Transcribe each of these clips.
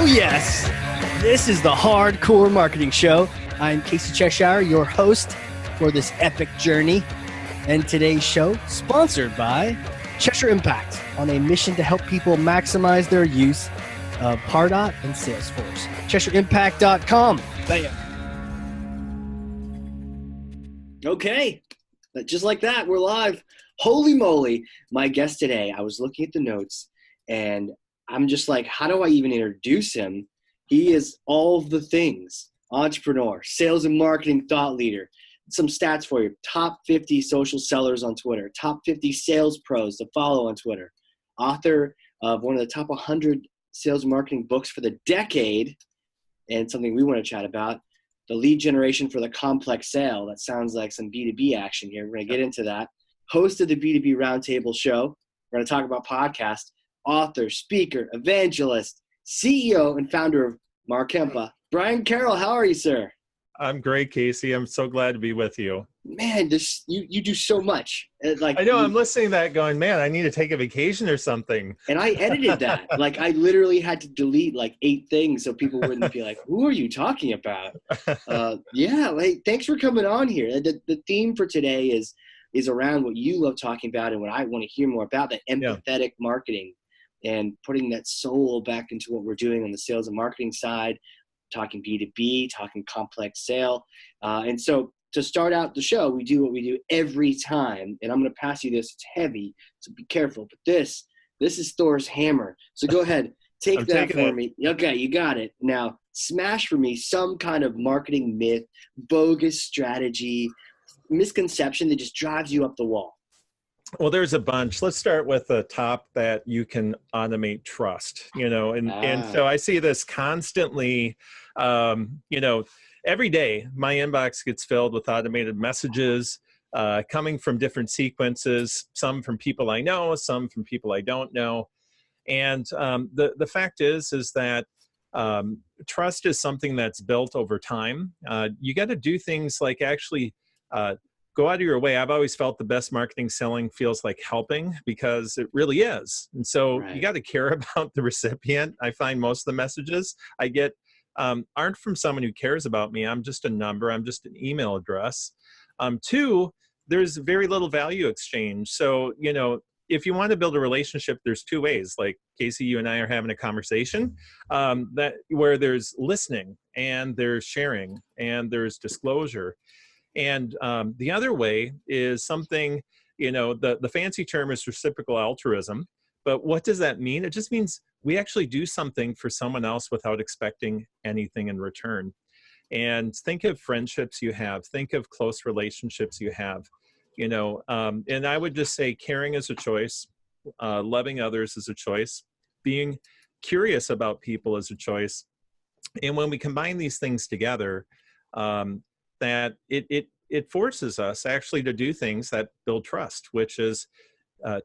Oh, yes. This is the Hardcore Marketing Show. I'm Casey Cheshire, your host for this epic journey. And today's show, sponsored by Cheshire Impact, on a mission to help people maximize their use of Pardot and Salesforce. CheshireImpact.com. Bam. Okay, just like that, we're live. Holy moly. My guest today, I was looking at the notes, and I'm just like, how do I even introduce him? He is all of the things: entrepreneur, sales and marketing thought leader. Some stats for you: top 50 social sellers on Twitter, top 50 sales pros to follow on Twitter, author of one of the top 100 sales and marketing books for the decade, and something we want to chat about, the lead generation for the complex sale. That sounds like some B2B action here. We're going to get into that. Host of the B2B Roundtable Show. We're going to talk about podcast. Author, speaker, evangelist, CEO, and founder of Markempa. Brian Carroll, how are you, sir? I'm great, Casey. I'm so glad to be with you. Man, you do so much. I know. I'm listening to that going, man, I need to take a vacation or something. And I edited that. Like, I literally had to delete like 8 things so people wouldn't be like, who are you talking about? Thanks for coming on here. The theme for today is around what you love talking about and what I want to hear more about, the empathetic marketing and putting that soul back into what we're doing on the sales and marketing side, talking B2B, talking complex sale. And so to start out the show, we do what we do every time. And I'm going to pass you this. It's heavy, so be careful. But this is Thor's hammer. So go ahead, take that for me. Okay, you got it. Now, smash for me some kind of marketing myth, bogus strategy, misconception that just drives you up the wall. Well, there's a bunch. Let's start with the top that you can automate trust, and so I see this constantly, every day my inbox gets filled with automated messages coming from different sequences, some from people I know, some from people I don't know. And the fact is that trust is something that's built over time. You got to do things like actually go out of your way. I've always felt the best marketing selling feels like helping, because it really is. And so You got to care about the recipient. I find most of the messages I get aren't from someone who cares about me. I'm just a number. I'm just an email address. 2, there's very little value exchange. So, if you want to build a relationship, there's 2 ways. Like Casey, you and I are having a conversation where there's listening and there's sharing and there's disclosure. And the other way is something, the fancy term is reciprocal altruism. But what does that mean? It just means we actually do something for someone else without expecting anything in return. And think of friendships you have. Think of close relationships you have. And I would just say caring is a choice. Loving others is a choice. Being curious about people is a choice. And when we combine these things together, that it forces us actually to do things that build trust, which is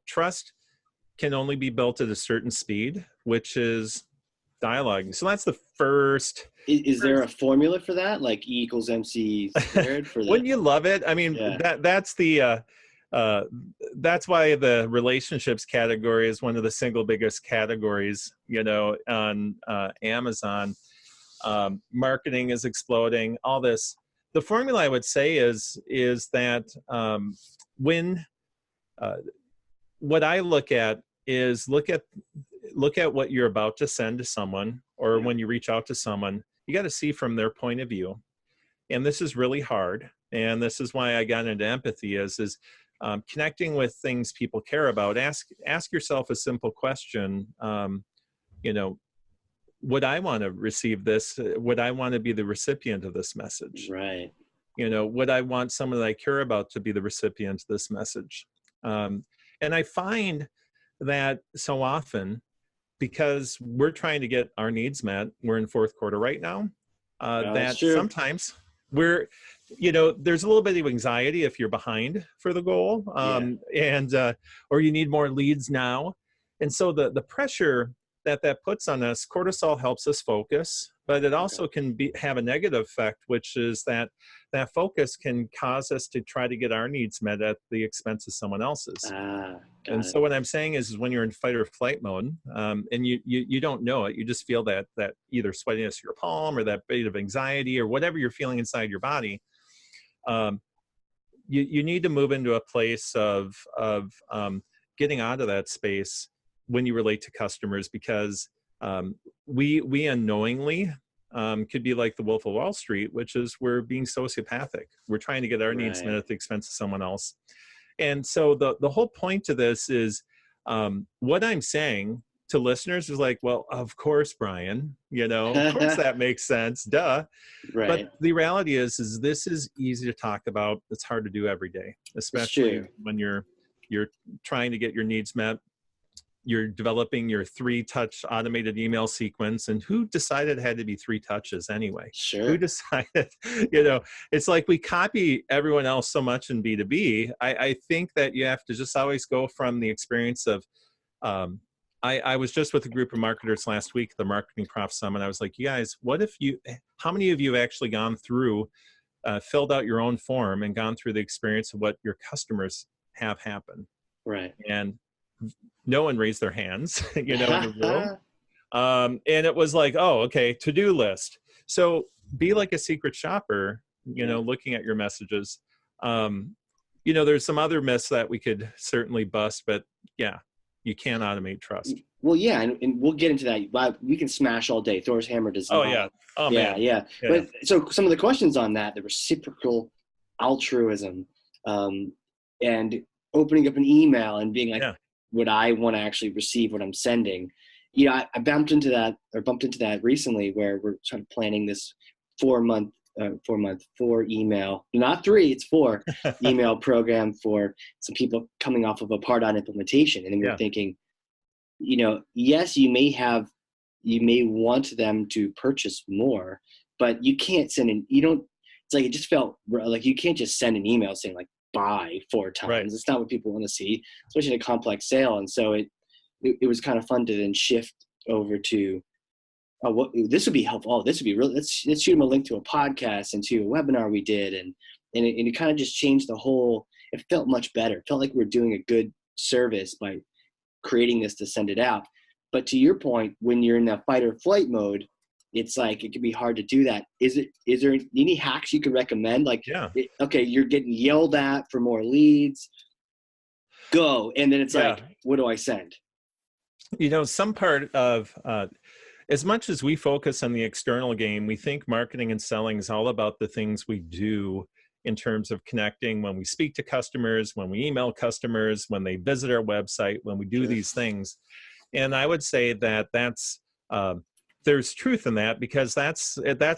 trust can only be built at a certain speed, which is dialogue. So that's the first. Is there a formula for that? Like E equals MC squared for that? Wouldn't you love it? I mean, that's why the relationships category is one of the single biggest categories, on Amazon. Marketing is exploding, all this. The formula I would say is that what I look at is look at what you're about to send to someone, or when you reach out to someone, you got to see from their point of view. And this is really hard. And this is why I got into empathy is connecting with things people care about. Ask yourself a simple question. Would I want to receive this? Would I want to be the recipient of this message? Right. Would I want someone that I care about to be the recipient of this message? And I find that so often, because we're trying to get our needs met, we're in 4th quarter right now, that sometimes there's a little bit of anxiety if you're behind for the goal, or you need more leads now. And so the pressure that puts on us, cortisol helps us focus. but it Okay. also can have a negative effect, which is that that focus can cause us to try to get our needs met at the expense of someone else's. Ah, And got it. so what I'm saying is when you're in fight or flight mode, and you don't know it, you just feel that either sweatiness of your palm or that bit of anxiety or whatever you're feeling inside your body. Um, you need to move into a place of getting out of that space when you relate to customers, because we unknowingly could be like the Wolf of Wall Street, which is we're being sociopathic. We're trying to get our needs met Right. at the expense of someone else. And so the whole point to this is, what I'm saying to listeners is like, well, of course, Brian, of course that makes sense, duh. But Right. the reality is this is easy to talk about. It's hard to do every day, It's especially true. when you're trying to get your needs met. You're developing your 3-touch automated email sequence. And who decided it had to be 3 touches anyway? Who Sure. decided, it's like we copy everyone else so much in B2B. I think that you have to just always go from the experience of, I was just with a group of marketers last week, the Marketing Prof Summit. I was like, you guys, how many of you have actually gone through, filled out your own form and gone through the experience of what your customers have happen? Right. And no one raised their hands, in the room. And it was like, oh, okay, to-do list. So be like a secret shopper, Yeah. looking at your messages. There's some other myths that we could certainly bust, but yeah, you can automate trust. Well, yeah, and we'll get into that. We can smash all day. Thor's hammer does Oh not. yeah. Oh Yeah, man. yeah. Yeah. But so some of the questions on that, the reciprocal altruism, and opening up an email and being like, Yeah. would I want to actually receive what I'm sending? I bumped into that recently, where we're sort of planning this 4 email, not 3, it's 4 email program for some people coming off of a Pardot implementation, and then we're Yeah. thinking, yes, you may want them to purchase more, but you can't it's like, it just felt like you can't just send an email saying like buy 4 Right. times. It's not what people want to see, especially in a complex sale. And so it was kind of fun to then shift over to, oh, what this would be helpful. Oh, this would be really, let's shoot them a link to a podcast and to a webinar we did. And it kind of just changed the whole, it felt much better. It felt like we were doing a good service by creating this to send it out. But to your point, when you're in that fight or flight mode, it's like it can be hard to do that. Is there any hacks you could recommend? Like, Yeah. okay, you're getting yelled at for more leads, go, and then it's Yeah. like, what do I send? Some part of, as much as we focus on the external game, we think marketing and selling is all about the things we do in terms of connecting when we speak to customers, when we email customers, when they visit our website, when we do Sure. these things. And I would say that there's truth in that, because that's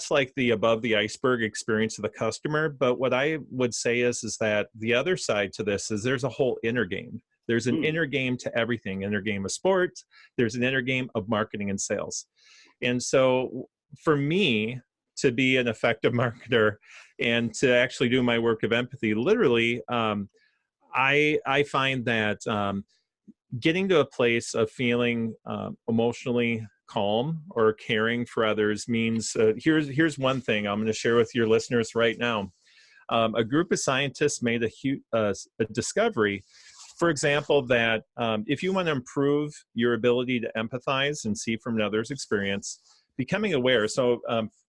like the above the iceberg experience of the customer. But what I would say is that the other side to this is there's a whole inner game. There's an inner game to everything, inner game of sports. There's an inner game of marketing and sales. And so for me to be an effective marketer and to actually do my work of empathy, literally, I find that getting to a place of feeling emotionally calm or caring for others means, here's one thing I'm going to share with your listeners right now. A group of scientists made a discovery, for example, that if you want to improve your ability to empathize and see from another's experience, becoming aware. So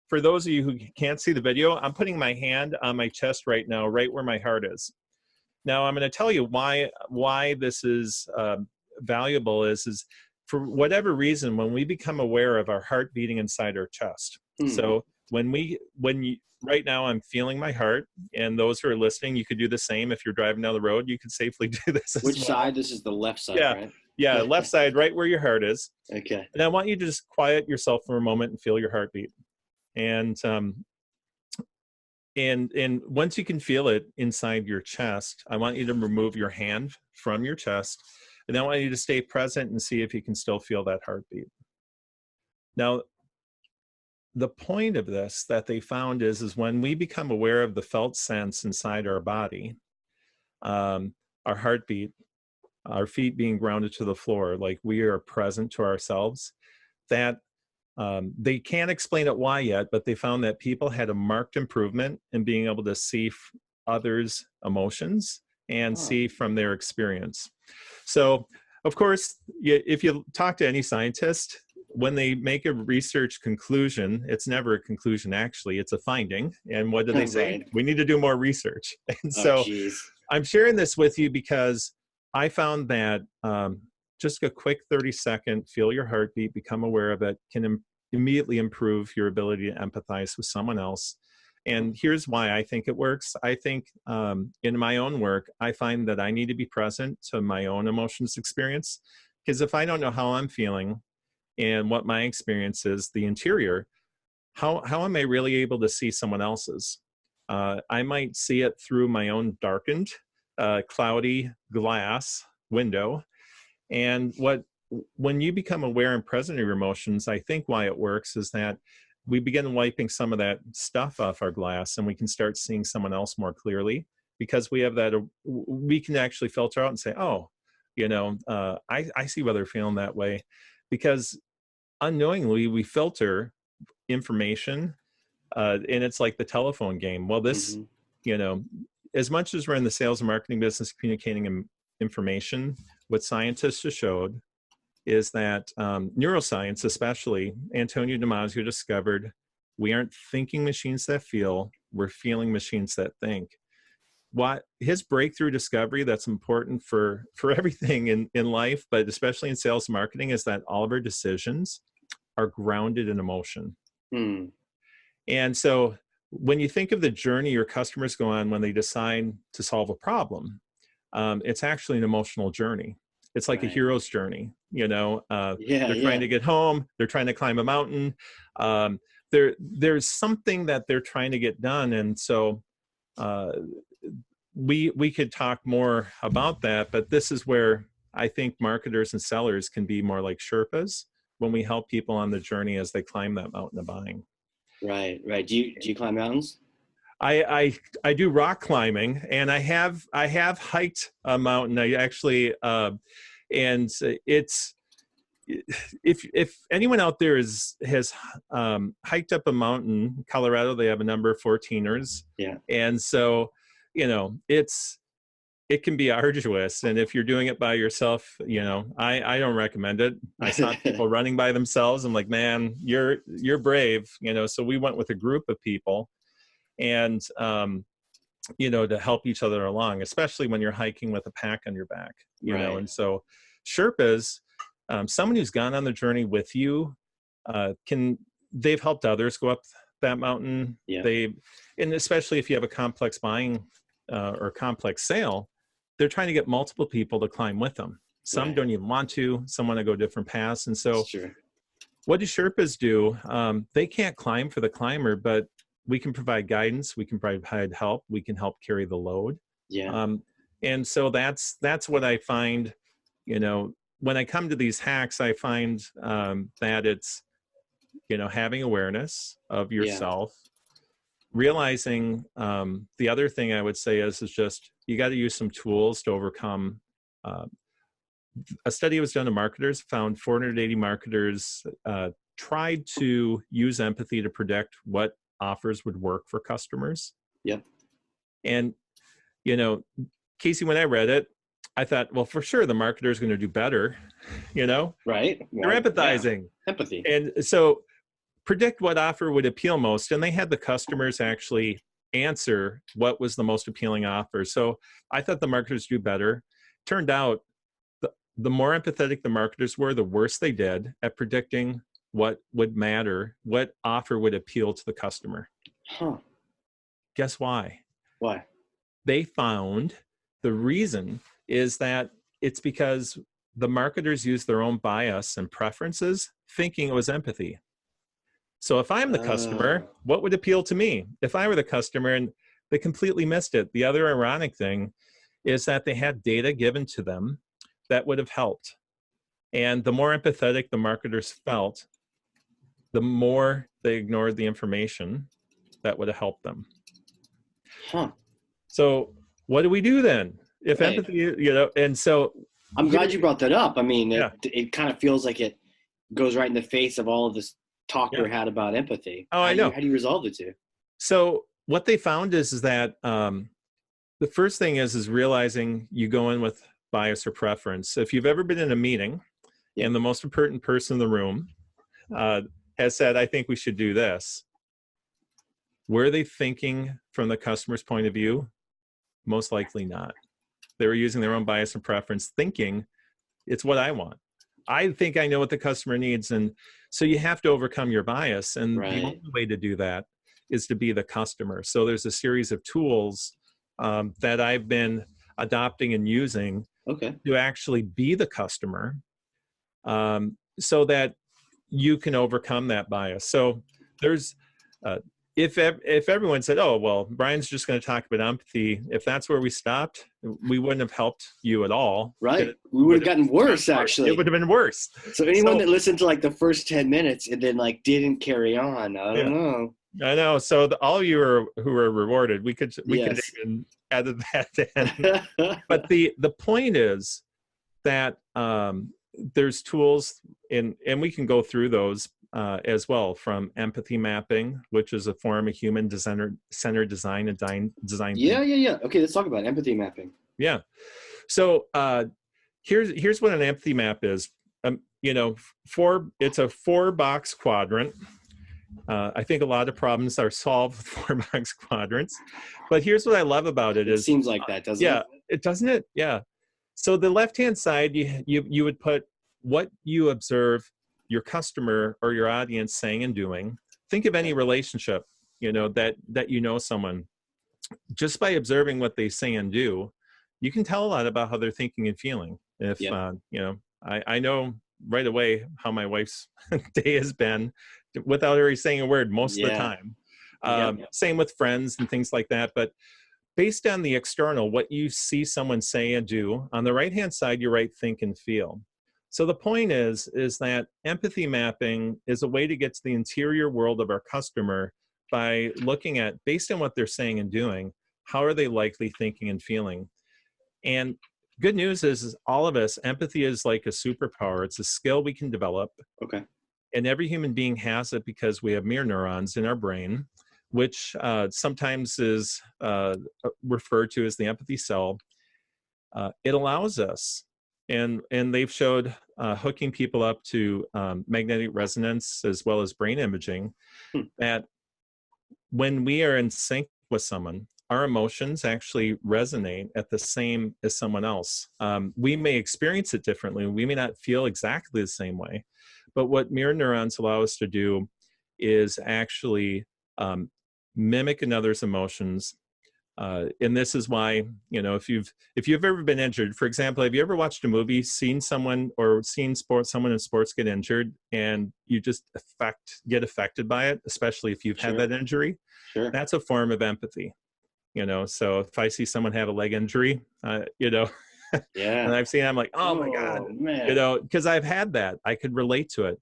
for those of you who can't see the video, I'm putting my hand on my chest right now, right where my heart is. Now, I'm going to tell you why this is valuable is for whatever reason, when we become aware of our heart beating inside our chest. So right now I'm feeling my heart, and those who are listening, you could do the same. If you're driving down the road, you could safely do this as Which well. side? This is the left side, Yeah. right? Yeah, left side, right where your heart is. Okay. And I want you to just quiet yourself for a moment and feel your heartbeat. And once you can feel it inside your chest, I want you to remove your hand from your chest, and I want you to stay present and see if you can still feel that heartbeat. Now, the point of this that they found is when we become aware of the felt sense inside our body, our heartbeat, our feet being grounded to the floor, like we are present to ourselves, that They can't explain it why yet, but they found that people had a marked improvement in being able to see others' emotions and Oh, see from their experience. So, of course, if you talk to any scientist, when they make a research conclusion, it's never a conclusion, actually, it's a finding. And what do they say? right. We need to do more research. And Oh, so geez. I'm sharing this with you because I found that just a quick 30-second, feel your heartbeat, become aware of it, can immediately improve your ability to empathize with someone else. And here's why I think it works. I think in my own work, I find that I need to be present to my own emotions experience. Because if I don't know how I'm feeling and what my experience is, the interior, how am I really able to see someone else's? I might see it through my own darkened, cloudy glass window. And when you become aware and present of your emotions, I think why it works is that we begin wiping some of that stuff off our glass, and we can start seeing someone else more clearly because we have that. We can actually filter out and say, "Oh, I see why they're feeling that way," because unknowingly we filter information, and it's like the telephone game. Well, this, Hmm. you know, as much as we're in the sales and marketing business, communicating information, what scientists have showed is that neuroscience, especially Antonio Damasio, discovered we aren't thinking machines that feel, we're feeling machines that think. What his breakthrough discovery that's important for everything in life, but especially in sales and marketing, is that all of our decisions are grounded in emotion. Hmm. And so when you think of the journey your customers go on when they decide to solve a problem, it's actually an emotional journey. It's like a Right. hero's journey. Yeah, They're trying yeah. to get home. They're trying to climb a mountain. Um, there's something that they're trying to get done, and so uh, we could talk more about that. But this is where I think marketers and sellers can be more like Sherpas when we help people on the journey as they climb that mountain of buying. Right, right. Do you climb mountains? I do rock climbing, and I have hiked a mountain. I actually and it's if anyone out there has hiked up a mountain in Colorado, they have a number of 14ers, Yeah. and so it can be arduous. And if you're doing it by yourself, I don't recommend it. I saw people running by themselves. I'm like, man, you're brave, So we went with a group of people, and to help each other along, especially when you're hiking with a pack on your back, Right. And so Sherpas, someone who's gone on the journey with you, they've helped others go up that mountain. Yeah. And especially if you have a complex buying or complex sale, they're trying to get multiple people to climb with them. Some Right. don't even want to, some want to go different paths. And That's so true. what do Sherpas do? They can't climb for the climber, but we can provide guidance, we can provide help, we can help carry the load. Yeah. And so that's what I find, when I come to these hacks, I find that it's, having awareness of Yeah. yourself, realizing the other thing I would say is just, you got to use some tools to overcome. A study was done to marketers, found 480 marketers tried to use empathy to predict what offers would work for customers. Yep. And, Casey, when I read it, I thought, well, for sure, the marketer is going to do better. Right. They're Well, yeah. empathizing. Empathy. And so predict what offer would appeal most. And they had the customers actually answer what was the most appealing offer. So I thought the marketers do better. Turned out the more empathetic the marketers were, the worse they did at predicting what would matter, what offer would appeal to the customer. Huh. Guess why? Why? They found the reason is that it's because the marketers use their own bias and preferences, thinking it was empathy. So if I'm the customer, what would appeal to me? If I were the customer, and they completely missed it. The other ironic thing is that they had data given to them that would have helped. And the more empathetic the marketers felt, the more they ignored the information that would have helped them. Huh. So what do we do then? If Right. empathy, and so I'm glad you brought that up. I mean, yeah, it kind of feels like it goes right in the face of all of this talker Yeah. had about empathy. Oh, I know. How do you resolve the two? So what they found is that the first thing is realizing you go in with bias or preference. So if you've ever been in a meeting Yeah. and the most important person in the room has said, I think we should do this, were they thinking from the customer's point of view? Most likely not. They were using their own bias and preference, thinking it's what I want. I think I know what the customer needs. And so you have to overcome your bias. And the Right. only way to do that is to be the customer. So there's a series of tools that I've been adopting and using Okay. to actually be the customer, so that you can overcome that bias. So there's, if everyone said, oh, well, Brian's just going to talk about empathy, if that's where we stopped, we wouldn't have helped you at all. Right. We would have gotten worse, It actually. would have been worse. So anyone that listened to like the first 10 minutes and then like didn't carry on, I don't know. I know. So all of you who are rewarded, we could even edit that in. But the point is that there's tools and we can go through those as well, from empathy mapping, which is a form of human centered design and design. Yeah. Okay, let's talk about empathy mapping. Yeah. So here's what an empathy map is. It's a 4-box quadrant. I think a lot of problems are solved with 4-box quadrants. But here's what I love about it. It seems like that, doesn't it? Yeah, it doesn't it? Yeah. So the left-hand side, you would put what you observe your customer or your audience saying and doing. Think of any relationship, that someone. Just by observing what they say and do, you can tell a lot about how they're thinking and feeling. If I know right away how my wife's day has been without her saying a word most of the time. Same with friends and things like that. But based on the external, what you see someone say and do, on the right-hand side, you write think and feel. So the point is that empathy mapping is a way to get to the interior world of our customer by looking at, based on what they're saying and doing, how are they likely thinking and feeling? And good news is all of us, empathy is like a superpower. It's a skill we can develop. Okay. And every human being has it because we have mirror neurons in our brain, which sometimes is referred to as the empathy cell. It allows us, and they've showed hooking people up to magnetic resonance as well as brain imaging, that when we are in sync with someone, our emotions actually resonate at the same as someone else. We may experience it differently. We may not feel exactly the same way. But what mirror neurons allow us to do is actually mimic another's emotions. And this is why, if you've ever been injured, for example, have you ever watched a movie, seen someone someone in sports get injured, and you just get affected by it, especially if you've had that injury? Sure. That's a form of empathy. So if I see someone have a leg injury, and I've seen, I'm like, oh my God, man. because I've had that, I could relate to it.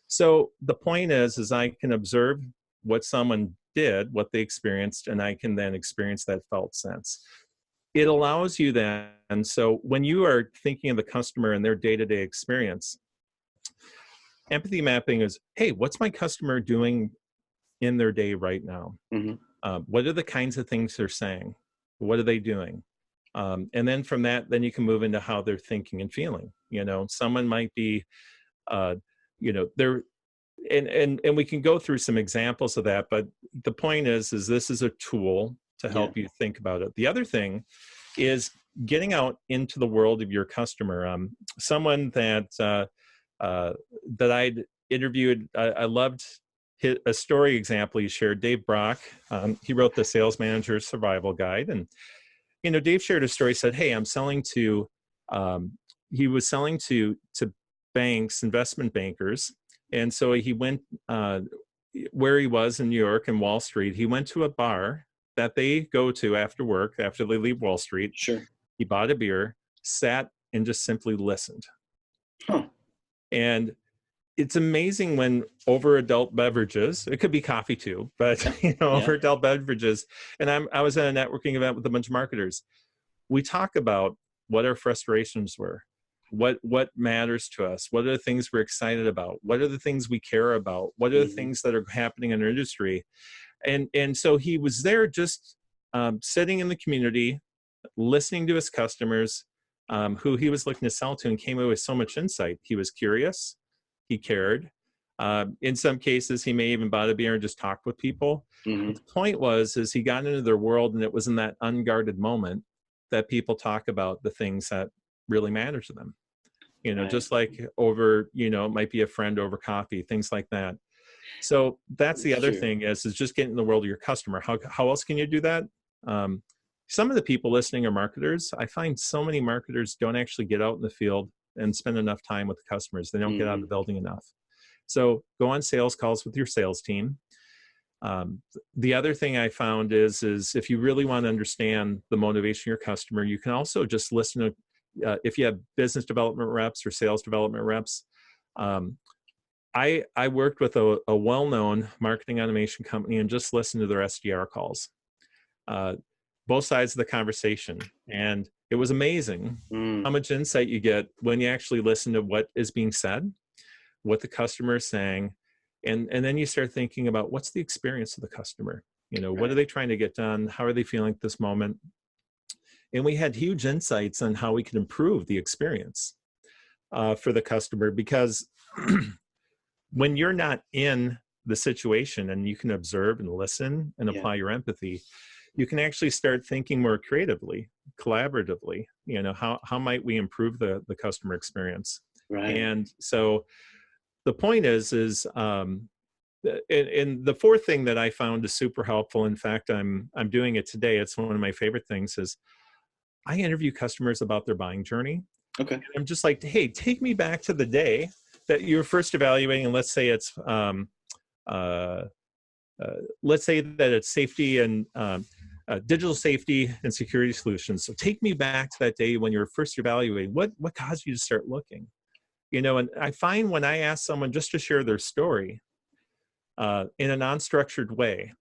So the point is I can observe what someone did, what they experienced, and I can then experience that felt sense. It allows you then, and so when you are thinking of the customer and their day-to-day experience, empathy mapping is, hey, what's my customer doing in their day right now? What are the kinds of things they're saying? What are they doing? And then from that, then you can move into how they're thinking and feeling. Someone might be, they're, and we can go through some examples of that, but the point is this is a tool to help you think about it. The other thing is getting out into the world of your customer. Someone that I'd interviewed, I loved a story example he shared, Dave Brock. He wrote the Sales Manager's Survival Guide. And, Dave shared a story, said, hey, I'm selling to, he was selling to banks, investment bankers. And so he went where he was in New York and Wall Street. He went to a bar that they go to after work, after they leave Wall Street. Sure. He bought a beer, sat, and just simply listened. And it's amazing when over adult beverages, it could be coffee too, but over adult beverages. And I was at a networking event with a bunch of marketers. We talk about what our frustrations were, what matters to us, what are the things we're excited about, what are the things we care about, what are the things that are happening in our industry. And so he was there just sitting in the community, listening to his customers, who he was looking to sell to, and came away with so much insight. He was curious, he cared. In some cases, he may even bought a beer and just talked with people. But the point is he got into their world, and it was in that unguarded moment that people talk about the things that really matter to them. Just like over, it might be a friend over coffee, things like that. So that's the other thing is just get in the world of your customer. How else can you do that? Some of the people listening are marketers. I find so many marketers don't actually get out in the field and spend enough time with the customers. They don't get out of the building enough. So go on sales calls with your sales team. The other thing I found is if you really want to understand the motivation of your customer, you can also just listen to, if you have business development reps or sales development reps. I worked with a well-known marketing automation company and just listened to their SDR calls, both sides of the conversation. And it was amazing how much insight you get when you actually listen to what is being said, what the customer is saying. And then you start thinking about what's the experience of the customer? What are they trying to get done? How are they feeling at this moment? And we had huge insights on how we could improve the experience for the customer, because when you're not in the situation and you can observe and listen and apply your empathy, you can actually start thinking more creatively, collaboratively. How might we improve the customer experience? Right. And so the point is and the fourth thing that I found is super helpful. In fact, I'm doing it today. It's one of my favorite things is I interview customers about their buying journey. Okay. And I'm just like, hey, take me back to the day that you were first evaluating, and let's say it's safety and digital safety and security solutions. So take me back to that day when you were first evaluating. What caused you to start looking? And I find when I ask someone just to share their story in a non-structured way,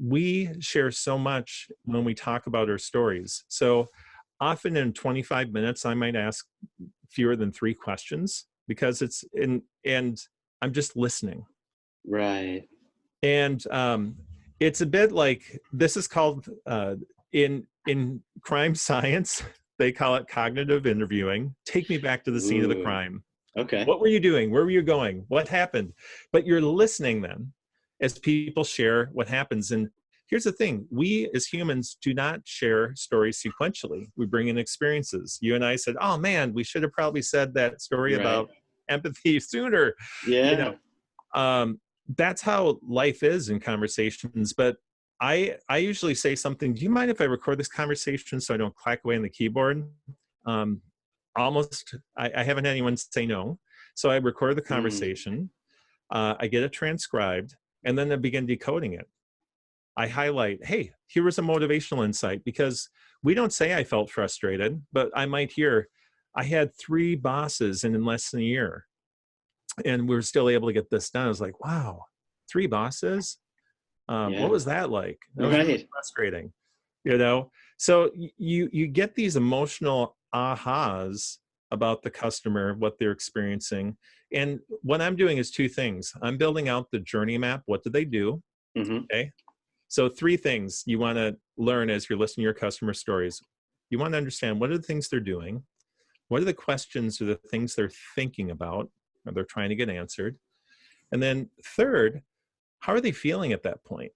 we share so much when we talk about our stories. So often in 25 minutes, I might ask fewer than 3 questions, because and I'm just listening. Right. And it's a bit like, this is called in crime science, they call it cognitive interviewing. Take me back to the scene of the crime. Okay. What were you doing? Where were you going? What happened? But you're listening then as people share what happens. And here's the thing. We as humans do not share stories sequentially. We bring in experiences. You and I said, oh man, we should have probably said that story about empathy sooner. Yeah. That's how life is in conversations. But I usually say something, do you mind if I record this conversation so I don't clack away on the keyboard? I haven't had anyone say no. So I record the conversation, I get it transcribed, and then I begin decoding it. I highlight, hey, here was a motivational insight, because we don't say I felt frustrated, but I might hear, I had 3 bosses in less than a year, and we're still able to get this done. I was like, wow, 3 bosses? What was that like? That was really frustrating, So you get these emotional ahas about the customer, what they're experiencing. And what I'm doing is 2 things. I'm building out the journey map. What did they do? Okay. So 3 things you want to learn as you're listening to your customer stories. You want to understand, what are the things they're doing? What are the questions or the things they're thinking about, or they're trying to get answered? And then third, how are they feeling at that point?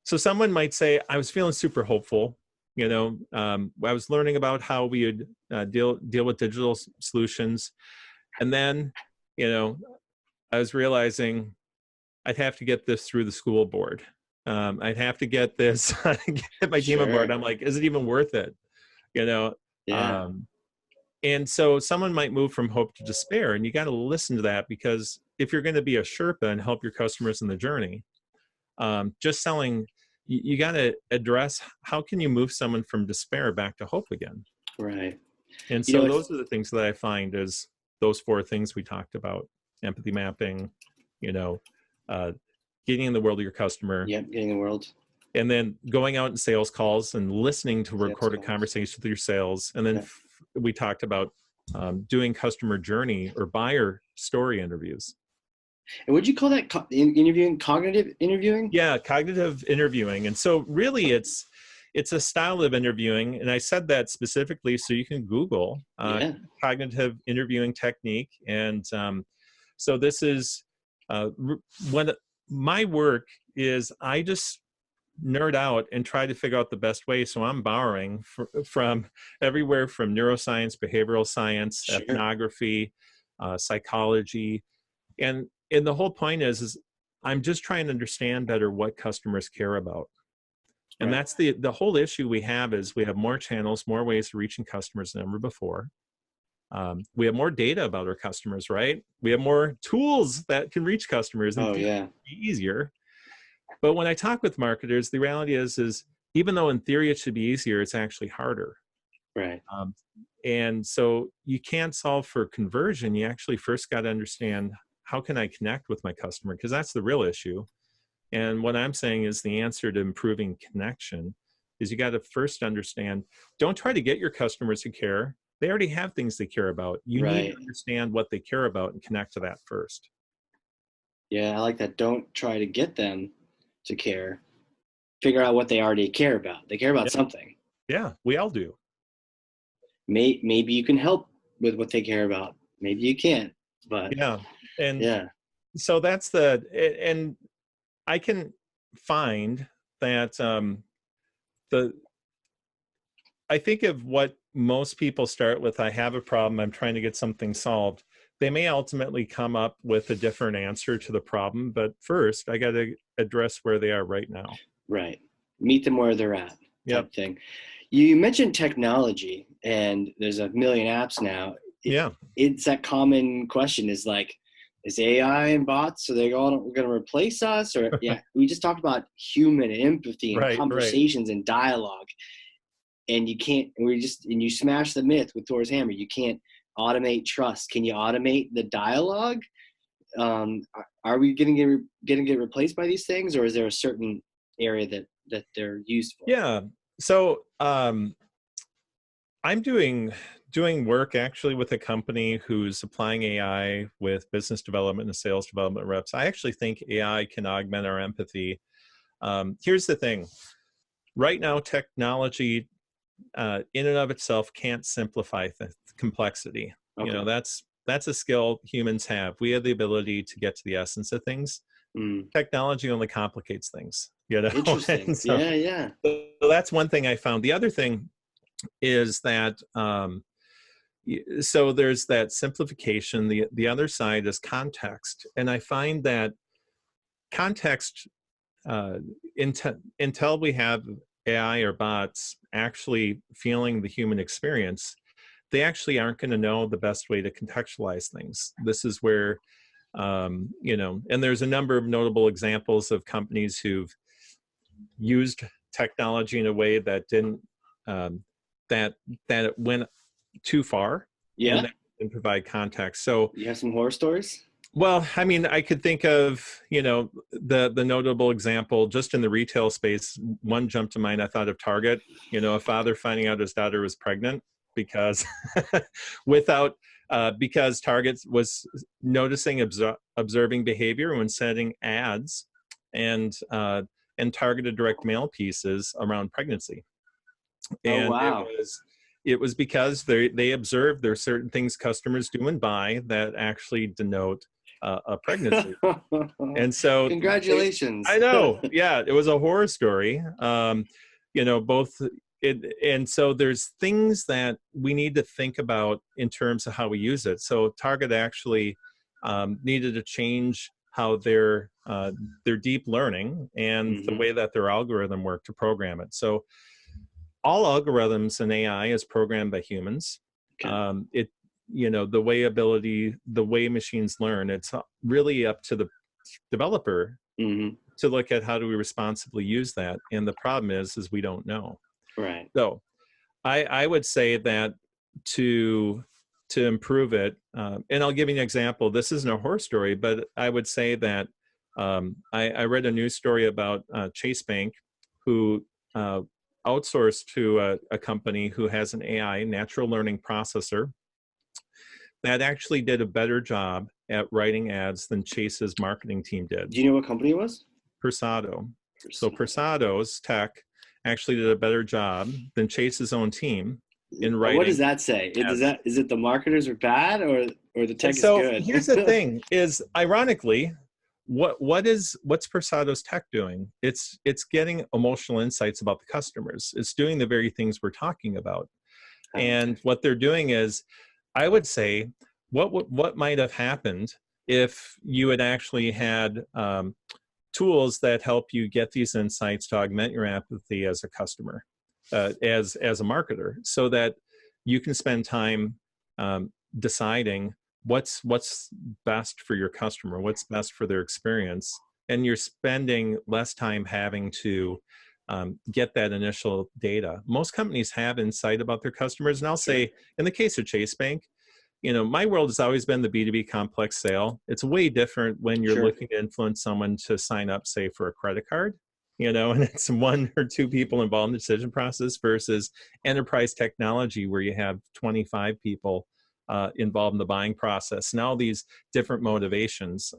So someone might say, I was feeling super hopeful. I was learning about how we would deal with digital solutions. And then, I was realizing I'd have to get this through the school board. I'd have to get this, get my team on board. I'm like, is it even worth it? Yeah. And so someone might move from hope to despair, and you got to listen to that, because if you're going to be a Sherpa and help your customers in the journey, just selling, you got to address, how can you move someone from despair back to hope again? Right. And so those are the things that I find is those 4 things we talked about: empathy mapping, getting in the world of your customer. Yep, getting in the world. And then going out in sales calls and listening to recorded conversations with your sales. And then we talked about doing customer journey or buyer story interviews. And would you call that interviewing, cognitive interviewing? Yeah, cognitive interviewing. And so really it's a style of interviewing. And I said that specifically so you can Google Yeah. cognitive interviewing technique. And so this is when my work is, I just nerd out and try to figure out the best way. So I'm borrowing from everywhere from neuroscience, behavioral science, Sure. ethnography, psychology. And the whole point is I'm just trying to understand better what customers care about. And Right. that's the whole issue we have is we have more channels, more ways of reaching customers than ever before. We have more data about our customers, right? We have more tools that can reach customers and Oh, yeah. be easier. But when I talk with marketers, the reality is even though in theory it should be easier, it's actually harder. Right. And so you can't solve for conversion. You actually first got to understand, how can I connect with my customer? Because that's the real issue. And what I'm saying is the answer to improving connection is you got to first understand, don't try to get your customers to care. They already have things they care about. You need Right. to understand what they care about and connect to that first. Yeah, I like that. Don't try to get them to care. Figure out what they already care about. They care about Yeah, something. yeah, we all do. Maybe you can help with what they care about. Maybe you can't. But Yeah. And yeah. so and I can find that the I think of what most people start with. I have a problem, I'm trying to get something solved. They may ultimately come up with a different answer to the problem, but first I got to address where they are right now. Right. Meet them where they're at, Yep. type thing. You mentioned technology, and there's a million apps now. Yeah. It's that common question is like, is AI and bots, so they're all going to replace us? Or, yeah, we just talked about human empathy and Right. conversations and dialogue. And and you smash the myth with Thor's hammer. You can't automate trust. Can you automate the dialogue? Are we going to get replaced by these things, or is there a certain area that they're used for? Yeah. So I'm doing work actually with a company who's applying AI with business development and sales development reps. I actually think AI can augment our empathy. Here's the thing. Right now, technology in and of itself can't simplify the complexity. Okay. You know, that's a skill humans have. We have the ability to get to the essence of things. Technology only complicates things, you know. Interesting. So, Yeah. so that's one thing I found. The other thing is that so there's that simplification. The other side is context, and I find that context until we have AI or bots actually feeling the human experience, they actually aren't going to know the best way to contextualize things. This is where, you know, and there's a number of notable examples of companies who've used technology in a way that didn't, that it went too far. Yeah. And that didn't provide context. So you have some horror stories? Well, I mean, I could think of, you know, the notable example just in the retail space. One jumped to mind. I thought of Target. You know, a father finding out his daughter was pregnant because because Target was noticing observing behavior when setting ads and targeted direct mail pieces around pregnancy. And oh, wow. it was because they observed there are certain things customers do and buy that actually denote a pregnancy. And so congratulations. I know. Yeah, it was a horror story. You know, and so there's things that we need to think about in terms of how we use it. So Target actually needed to change how their deep learning and the way that their algorithm worked to program it. So all algorithms in AI is programmed by humans. Okay. You know, the way machines learn, it's really up to the developer to look at how do we responsibly use that. And the problem is we don't know. Right. So I would say that to improve it, and I'll give you an example. This isn't a horror story, but I would say that I read a news story about Chase Bank, who outsourced to a company who has an AI, natural learning processor, that actually did a better job at writing ads than Chase's marketing team did. Do you know what company it was? Persado. So Persado's tech actually did a better job than Chase's own team in writing. What does that say? Is it the marketers are bad or the tech is So good? here's the thing: is ironically, what's Persado's tech doing? It's getting emotional insights about the customers. It's doing the very things we're talking about, and what they're doing is, I would say, what might have happened if you had actually had tools that help you get these insights to augment your empathy as a customer, as a marketer, so that you can spend time deciding what's best for your customer, what's best for their experience, and you're spending less time having to get that initial data. Most companies have insight about their customers, and I'll say, in the case of Chase Bank, my world has always been the B2B complex sale. It's way different when you're looking to influence someone to sign up, say, for a credit card, and it's one or two people involved in the decision process versus enterprise technology where you have 25 people involved in the buying process. And all these different motivations.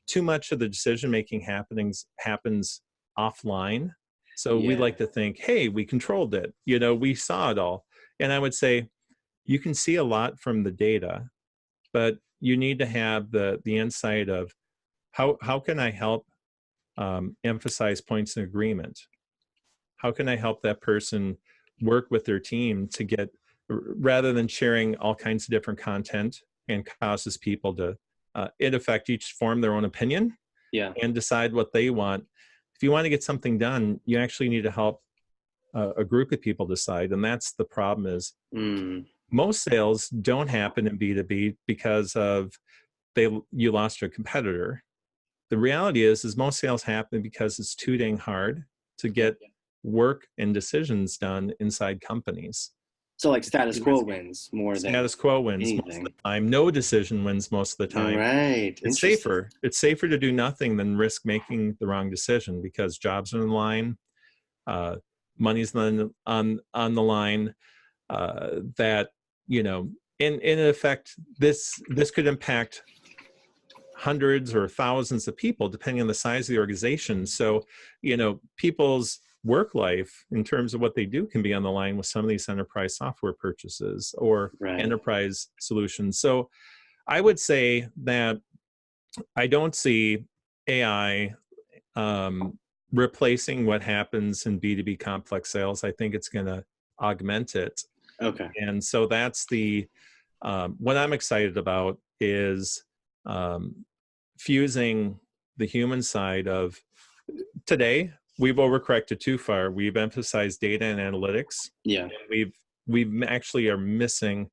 Too much of the decision-making happens offline. So we like to think, hey, we controlled it. We saw it all. And I would say, you can see a lot from the data, but you need to have the insight of how can I help emphasize points of agreement? How can I help that person work with their team to get, rather than sharing all kinds of different content and causes people to, in effect, each form their own opinion and decide what they want. If you want to get something done, you actually need to help a group of people decide. And that's the problem is, most sales don't happen in B2B because of you lost your competitor. The reality is most sales happen because it's too dang hard to get work and decisions done inside companies. So like status quo wins more than status quo wins most of the time. No decision wins most of the time. Right. It's safer. It's safer to do nothing than risk making the wrong decision because jobs are in line, money's on the line. That in effect, this could impact hundreds or thousands of people depending on the size of the organization. So people's work life in terms of what they do can be on the line with some of these enterprise software purchases or enterprise solutions. So I would say that I don't see AI replacing what happens in B2B complex sales. I think it's going to augment it. Okay. And so that's what I'm excited about is fusing the human side of today. We've overcorrected too far. We've emphasized data and analytics. Yeah. And we've actually are missing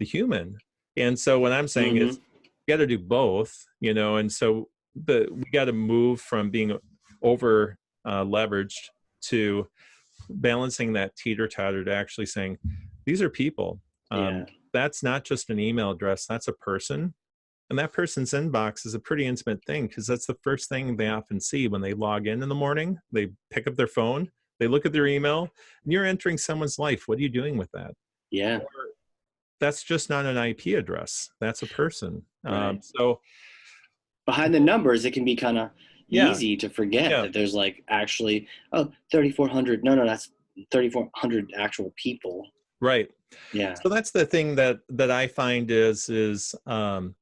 the human. And so what I'm saying is you got to do both, and so we got to move from being over leveraged to balancing that teeter-totter to actually saying, these are people. That's not just an email address, that's a person. And that person's inbox is a pretty intimate thing because that's the first thing they often see when they log in the morning. They pick up their phone, they look at their email, and you're entering someone's life. What are you doing with that? Yeah. Or that's just not an IP address. That's a person. Right. So behind the numbers, it can be kind of easy to forget that there's like actually, 3,400. No, that's 3,400 actual people. Right. Yeah. So that's the thing that I find is here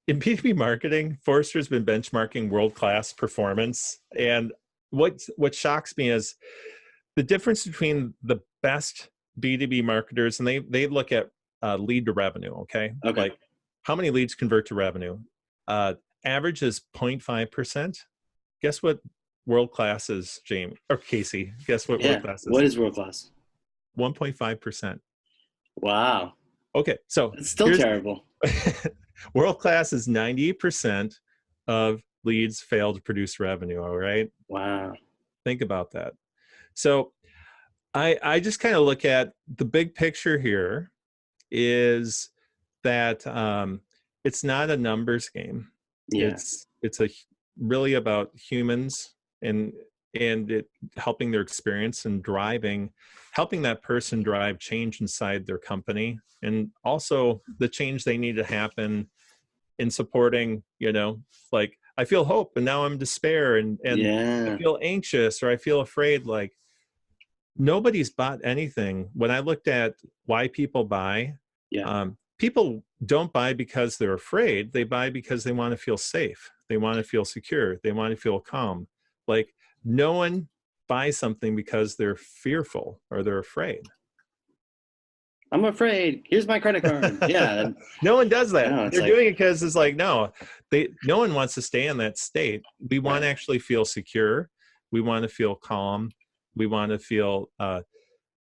in B2B marketing, Forrester's been benchmarking world-class performance. And what shocks me is the difference between the best B2B marketers, and they look at lead to revenue, okay? Like how many leads convert to revenue? Average is 0.5%. Guess what world-class is, Jamie? Or Casey, guess what world-class is? What is world-class? 1.5%. Wow. Okay, so it's still terrible. World-class is 98% of leads fail to produce revenue, all right? Wow. Think about that. So I just kind of look at the big picture here is that it's not a numbers game. Yeah. It's really about humans and and it helping their experience and helping that person drive change inside their company, and also the change they need to happen in supporting, like I feel hope and now I'm despair, and I Yeah. feel anxious or I feel afraid. Like nobody's bought anything. When I looked at why people buy, Yeah. people don't buy because they're afraid. They buy because they want to feel safe. They want to feel secure. They want to feel calm. Like no one buys something because they're fearful or they're afraid. I'm afraid. Here's my credit card. Yeah. No one does that. No, it's They're like, doing it because it's like, no one wants to stay in that state. We want to actually feel secure. We want to feel calm. We want to feel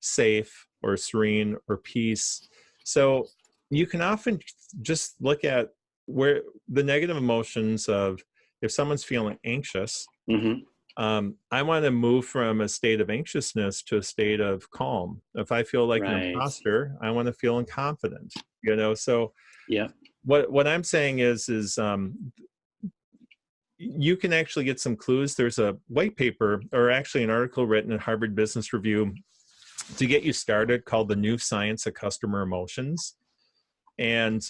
safe or serene or peace. So you can often just look at where the negative emotions of, if someone's feeling anxious, I want to move from a state of anxiousness to a state of calm. If I feel like an imposter, I want to feel confident, So yeah. What I'm saying is you can actually get some clues. There's a white paper, or actually an article written in Harvard Business Review to get you started, called The New Science of Customer Emotions. And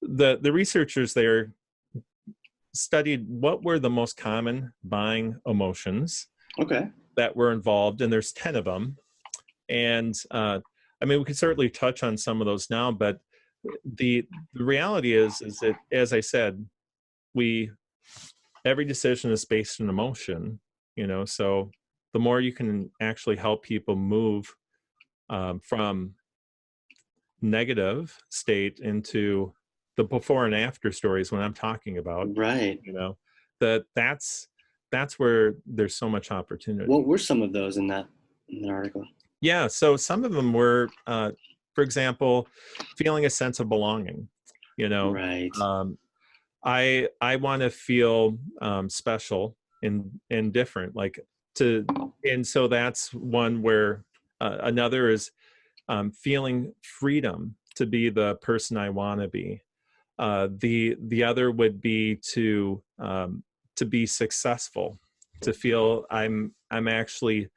the researchers there studied what were the most common buying emotions that were involved, and there's 10 of them. And we could certainly touch on some of those now, but the reality is that, as I said, every decision is based on emotion, so the more you can actually help people move from negative state into the before and after stories, when I'm talking about, right, that's where there's so much opportunity. What were some of those in that article? Yeah, so some of them were, for example, feeling a sense of belonging. Right. I want to feel special and different, and so that's one where another is feeling freedom to be the person I want to be. The other would be to be successful, to feel I'm actually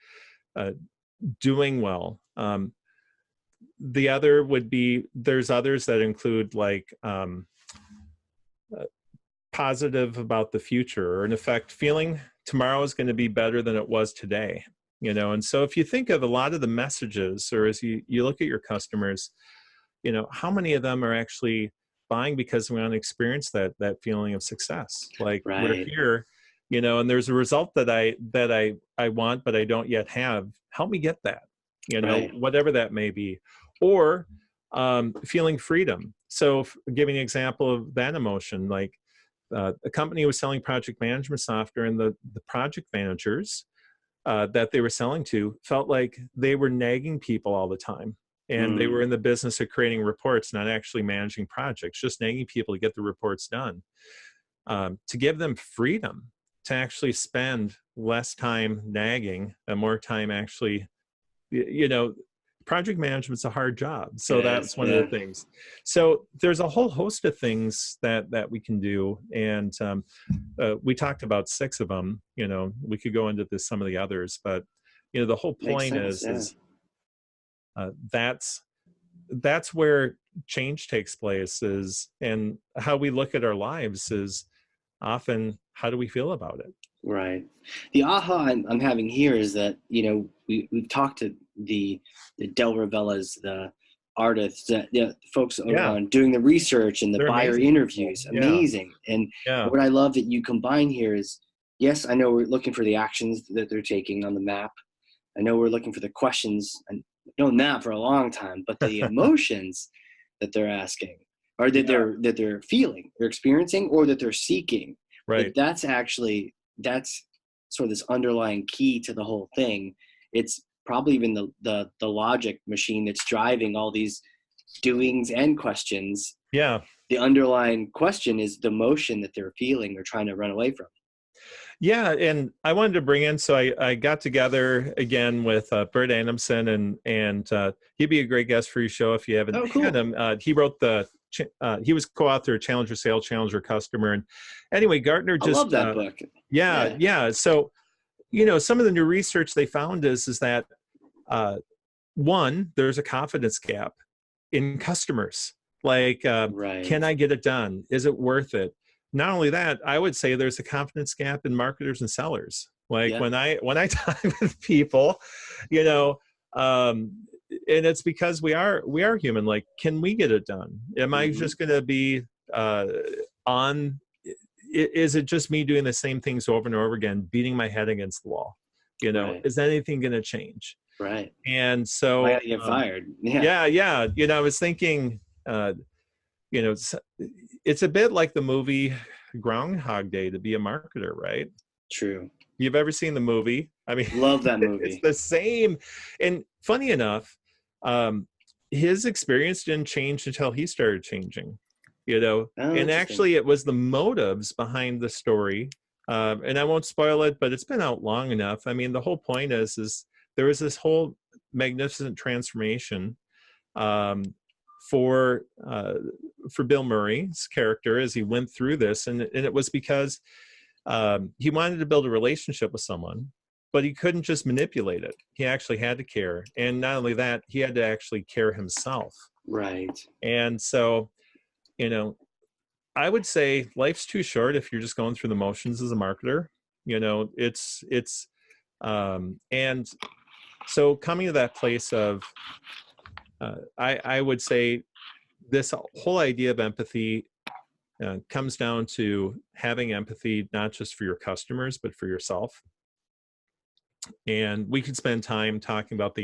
doing well. The other would be, there's others that include positive about the future, or in effect feeling tomorrow is going to be better than it was today. And so if you think of a lot of the messages, or as you look at your customers, how many of them are actually buying because we want to experience that feeling of success? Like, we're here, and there's a result that I want, but I don't yet have. Help me get that, whatever that may be. Or feeling freedom. So giving an example of that emotion, like a company was selling project management software, and the project managers that they were selling to felt like they were nagging people all the time. And they were in the business of creating reports, not actually managing projects, just nagging people to get the reports done. To give them freedom to actually spend less time nagging and more time actually, project management's a hard job. So that's one of the things. So there's a whole host of things that we can do. And we talked about 6 of them. We could go into some of the others, but the whole point is that's where change takes place, and how we look at our lives is often, how do we feel about it? Right. The aha I'm having here is that, we've talked to the Del Revellas, the artists, the folks over on doing the research and the buyer interviews. Amazing. And what I love that you combine here is, yes, I know we're looking for the actions that they're taking on the map. I know we're looking for the questions, and I've known that for a long time, but the emotions that they're asking, or that they're feeling, they're experiencing, or that they're seeking. Right. That's sort of this underlying key to the whole thing. It's probably even the logic machine that's driving all these doings and questions. Yeah. The underlying question is the emotion that they're feeling or trying to run away from. Yeah, and I wanted to bring in, so I got together again with Bert Adamson, and he'd be a great guest for your show if you haven't had him. He wrote he was co-author of Challenger Sale, Challenger Customer, and anyway, Gartner just I love that book. Yeah. So some of the new research they found is that uh, one, there's a confidence gap in customers. Like, Right. can I get it done? Is it worth it? Not only that, I would say there's a confidence gap in marketers and sellers. Like Yeah. when I talk with people, you know, um, and it's because we are human. Like, can we get it done? Am I Hmm. just going to be uh, on? Is it just me doing the same things over and over again, beating my head against the wall? Right. Is anything going to change? Right. And Am I so, gonna get fired? Yeah. yeah, yeah. I was thinking, uh, it's a bit like the movie Groundhog Day to be a marketer, right? True. You've ever seen the movie? I mean, Love that it's movie. the same. And funny enough, um, his experience didn't change until he started changing, Oh, and interesting. actually it was the motives behind the story. And I won't spoil it, but it's been out long enough. I mean, the whole point is there was this whole magnificent transformation um, for uh, for Bill Murray's character as he went through this, and it was because he wanted to build a relationship with someone, but he couldn't just manipulate it. He actually had to care, and not only that, he had to actually care himself. Right. And so, you know, I would say life's too short if you're just going through the motions as a marketer. It's and so coming to that place of I would say this whole idea of empathy comes down to having empathy not just for your customers but for yourself. And we could spend time talking about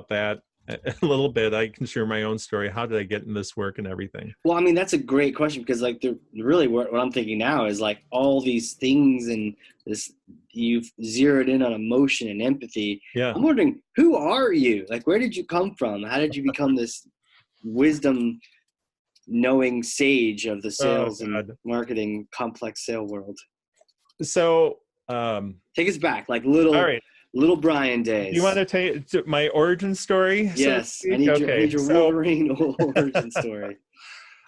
that a little bit. I can share my own story. How did I get in this work and everything? Well, I mean, that's a great question because, like, really what I'm thinking now is like all these things and this you've zeroed in on emotion and empathy. Yeah. I'm wondering, who are you? Like, where did you come from? How did you become this wisdom knowing sage of the Oh sales and God. marketing complex sale world? So, Take us back, like all little right. little Brian Do you want days. to take my origin story, so to Yes, I speak? need Okay. your So Wolverine origin story.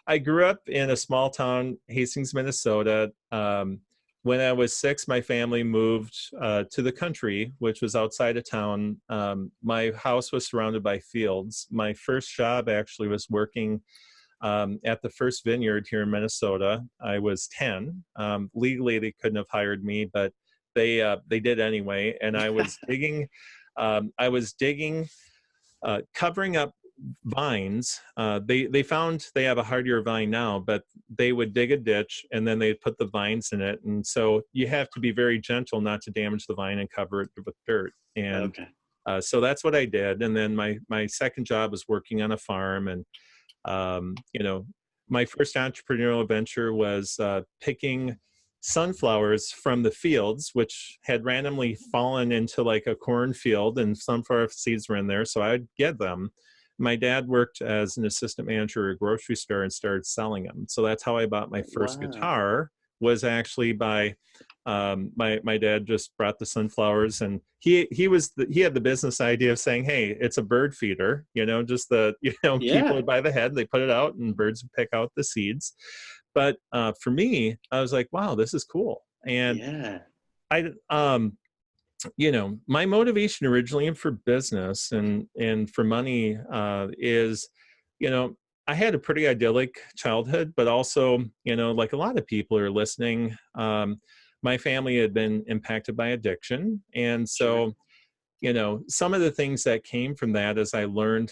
I grew up in a small town, Hastings, Minnesota. When I was 6, my family moved to the country, which was outside of town. My house was surrounded by fields. My first job actually was working at the first vineyard here in Minnesota. I was 10. Legally, they couldn't have hired me, but they did anyway. And I was digging. Covering up vines. They found they have a hardier vine now, but they would dig a ditch and then they'd put the vines in it. And so you have to be very gentle not to damage the vine and cover it with dirt. And Okay. so that's what I did. And then my second job was working on a farm. And my first entrepreneurial venture was picking sunflowers from the fields, which had randomly fallen into like a cornfield, and sunflower seeds were in there. So I'd get them. My dad worked as an assistant manager at a grocery store and started selling them. So that's how I bought my first Wow. guitar, was actually by my dad just brought the sunflowers, and he had the business idea of saying, hey, it's a bird feeder, just people Yeah. would buy the head, they put it out and birds would pick out the seeds. But for me, I was like, wow, this is cool. And Yeah. I my motivation originally for business and for money is, I had a pretty idyllic childhood, but also, like a lot of people are listening, my family had been impacted by addiction. And Sure. so, some of the things that came from that is I learned,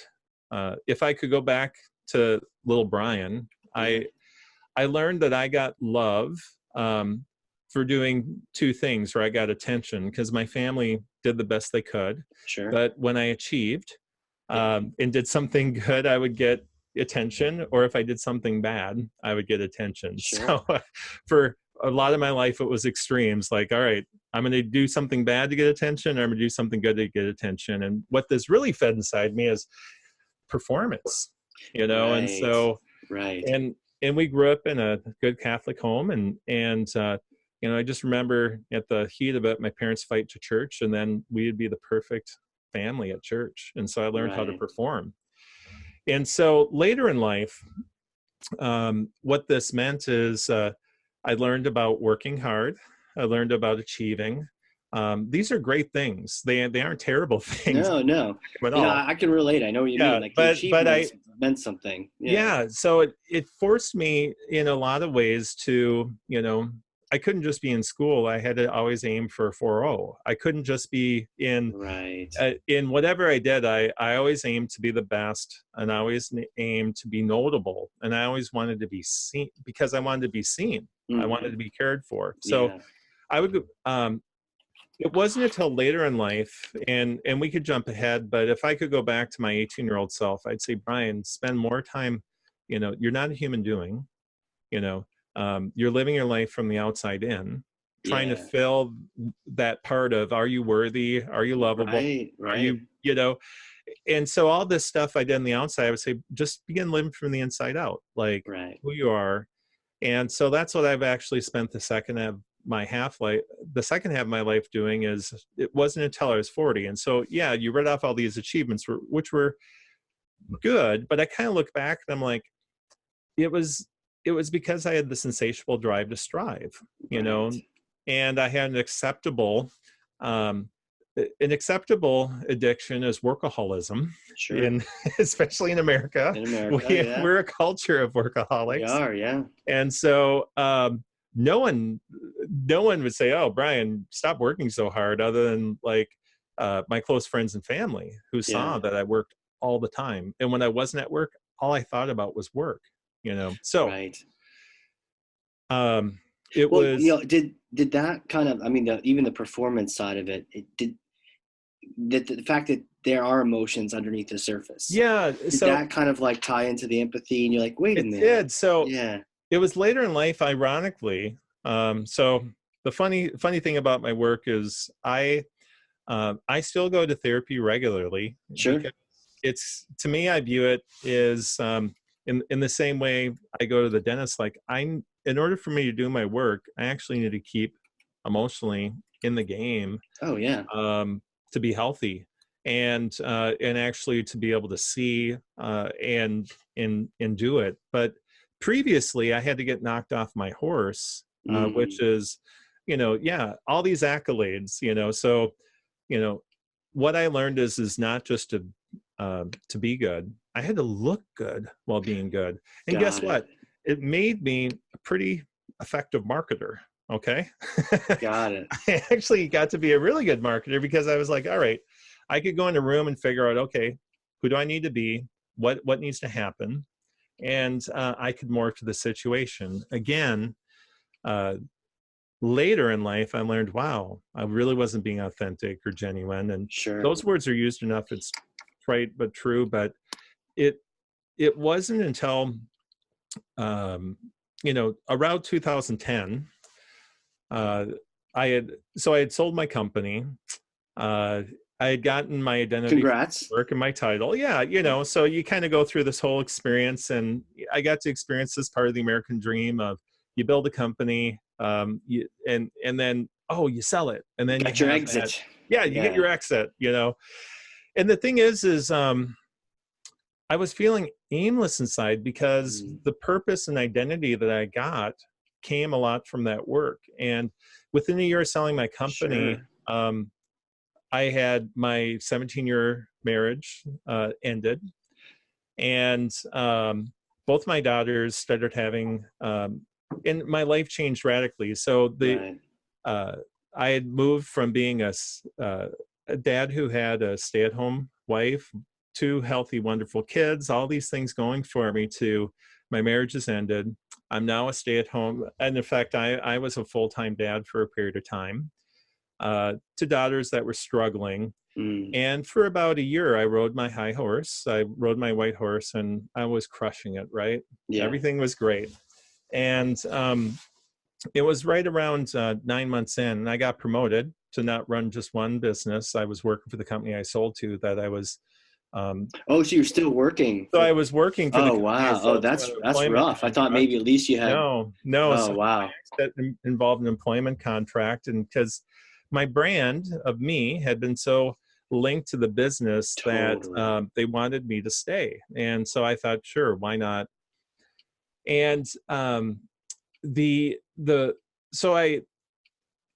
if I could go back to little Brian, Yeah. I learned that I got love for doing two things, where I got attention because my family did the best they could. Sure. But when I achieved Yeah. and did something good, I would get attention. Or if I did something bad, I would get attention. Sure. So for a lot of my life, it was extremes. Like, all right, I'm going to do something bad to get attention, or I'm going to do something good to get attention. And what this really fed inside me is performance, and Right. so Right. and we grew up in a good Catholic home, and I just remember at the heat of it, my parents fight to church, and then we'd be the perfect family at church, and so I learned how to Right. perform. And so later in life, what this meant is I learned about working hard, I learned about achieving, These are great things. They aren't terrible things No. at You know, all. I can relate. I know what you Yeah, mean. Like the but I achievements meant something. Yeah. yeah, so it forced me in a lot of ways to, I couldn't just be in school. I had to always aim for 4.0. I couldn't just be Right. in whatever I did. I always aimed to be the best, and I always aimed to be notable, and I always wanted to be seen because I wanted to be seen. I wanted Hmm. to be cared for. So Yeah. I would it wasn't until later in life, and we could jump ahead, but if I could go back to my 18-year-old self, I'd say, Brian, spend more time, you're not a human doing, you know, you're living your life from the outside in, trying to Yeah. fill that part of, are you worthy? Are you lovable? Right. Are Right. you, and so all this stuff I did on the outside, I would say, just begin living from the inside out, like Right. who you are. And so that's what I've actually spent the second half of my life doing. Is it wasn't until I was 40. And so, yeah, you read off all these achievements, which were good, but I kind of look back and I'm like, it was because I had this insatiable drive to strive, Right. and I had um, an acceptable addiction is workaholism, Sure. in especially in America. In America. Yeah. We're a culture of We workaholics. are. Yeah. And so no one would say, "Oh, Brian, stop working so hard," other than like my close friends and family who saw Yeah. that I worked all the time. And when I wasn't at work, all I thought about was work, So Right. um, it Well, was, did that kind of, I mean, even the performance side of it, the fact that there are emotions underneath the surface, yeah. did So that kind of like tie into the empathy? And you're like, wait a it minute. did. So Yeah. it was later in life, ironically. So the funny thing about my work is I still go to therapy regularly Sure. because it's, to me, I view it as in the same way I go to the dentist. Like, in order for me to do my work, I actually need to keep emotionally in the game, Oh, yeah. to be healthy, and actually to be able to see and do it. But previously, I had to get knocked off my horse, which Mm. is, yeah, all these accolades, So you know what I learned is not just to be good. I had to look good while being good. And guess Got it. what? It made me a pretty effective marketer. Okay. Got it. I actually got to be a really good marketer because I was like, all right, I could go in a room and figure out, okay, who do I need to be? What needs to happen? And I could morph to the situation. Again, uh, later in life, I learned, wow, I really wasn't being authentic or genuine. And Sure. those words are used enough. It's trite but true. But it it wasn't until around 2010, uh, I had sold my company. Uh, I had gotten my identity from Congrats. work and my title. Yeah, so you kind of go through this whole experience, and I got to experience this part of the American dream of, you build a company, and then, oh, you sell it, and then you Got your have that. exit. Yeah, you get Yeah. your exit. And the thing is I was feeling aimless inside because Mm. the purpose and identity that I got came a lot from that work. And within a year of selling my company, Sure. I had my 17-year marriage ended, and both my daughters started having, and my life changed radically. So Right. uh, I had moved from being a dad who had a stay-at-home wife, two healthy, wonderful kids, all these things going for me, to my marriage has ended. I'm now a stay-at-home, and in fact, I was a full-time dad for a period of time, to daughters that were struggling. Mm. And for about a year, I rode my high horse. I rode my white horse, and I was crushing it, right? Yeah. Everything was great. And it was right around 9 months in, and I got promoted to not run just one business. I was working for the company I sold to, that I was. Oh, so you're still working So for? I was working for the Oh, company I wow. Oh, sold to on an that's employment rough. I thought contract. maybe at least you had. No. Oh, So my wow. exit involved an employment contract, and because my brand of me had been so linked to the business that Totally. they wanted me to stay, and so I thought, sure, why not? And the so I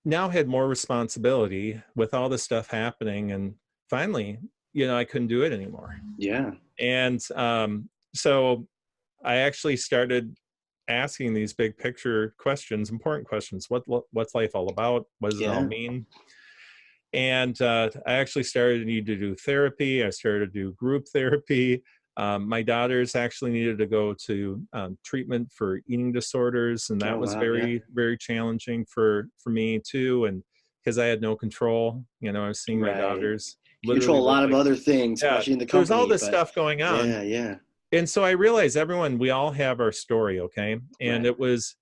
now had more responsibility with all this stuff happening. And finally, I couldn't do it anymore. Yeah. And so I actually started asking these big picture questions, important questions. What's life all about? What does it all mean? And I actually started to need to do therapy. I started to do group therapy. My daughters actually needed to go to treatment for eating disorders, and that was very, very challenging for me too. And because I had no control, I was seeing my daughters literally control a lot of like, other things, especially in the company. There's all this stuff going on. Yeah. And so I realized we all have our story, okay? And it was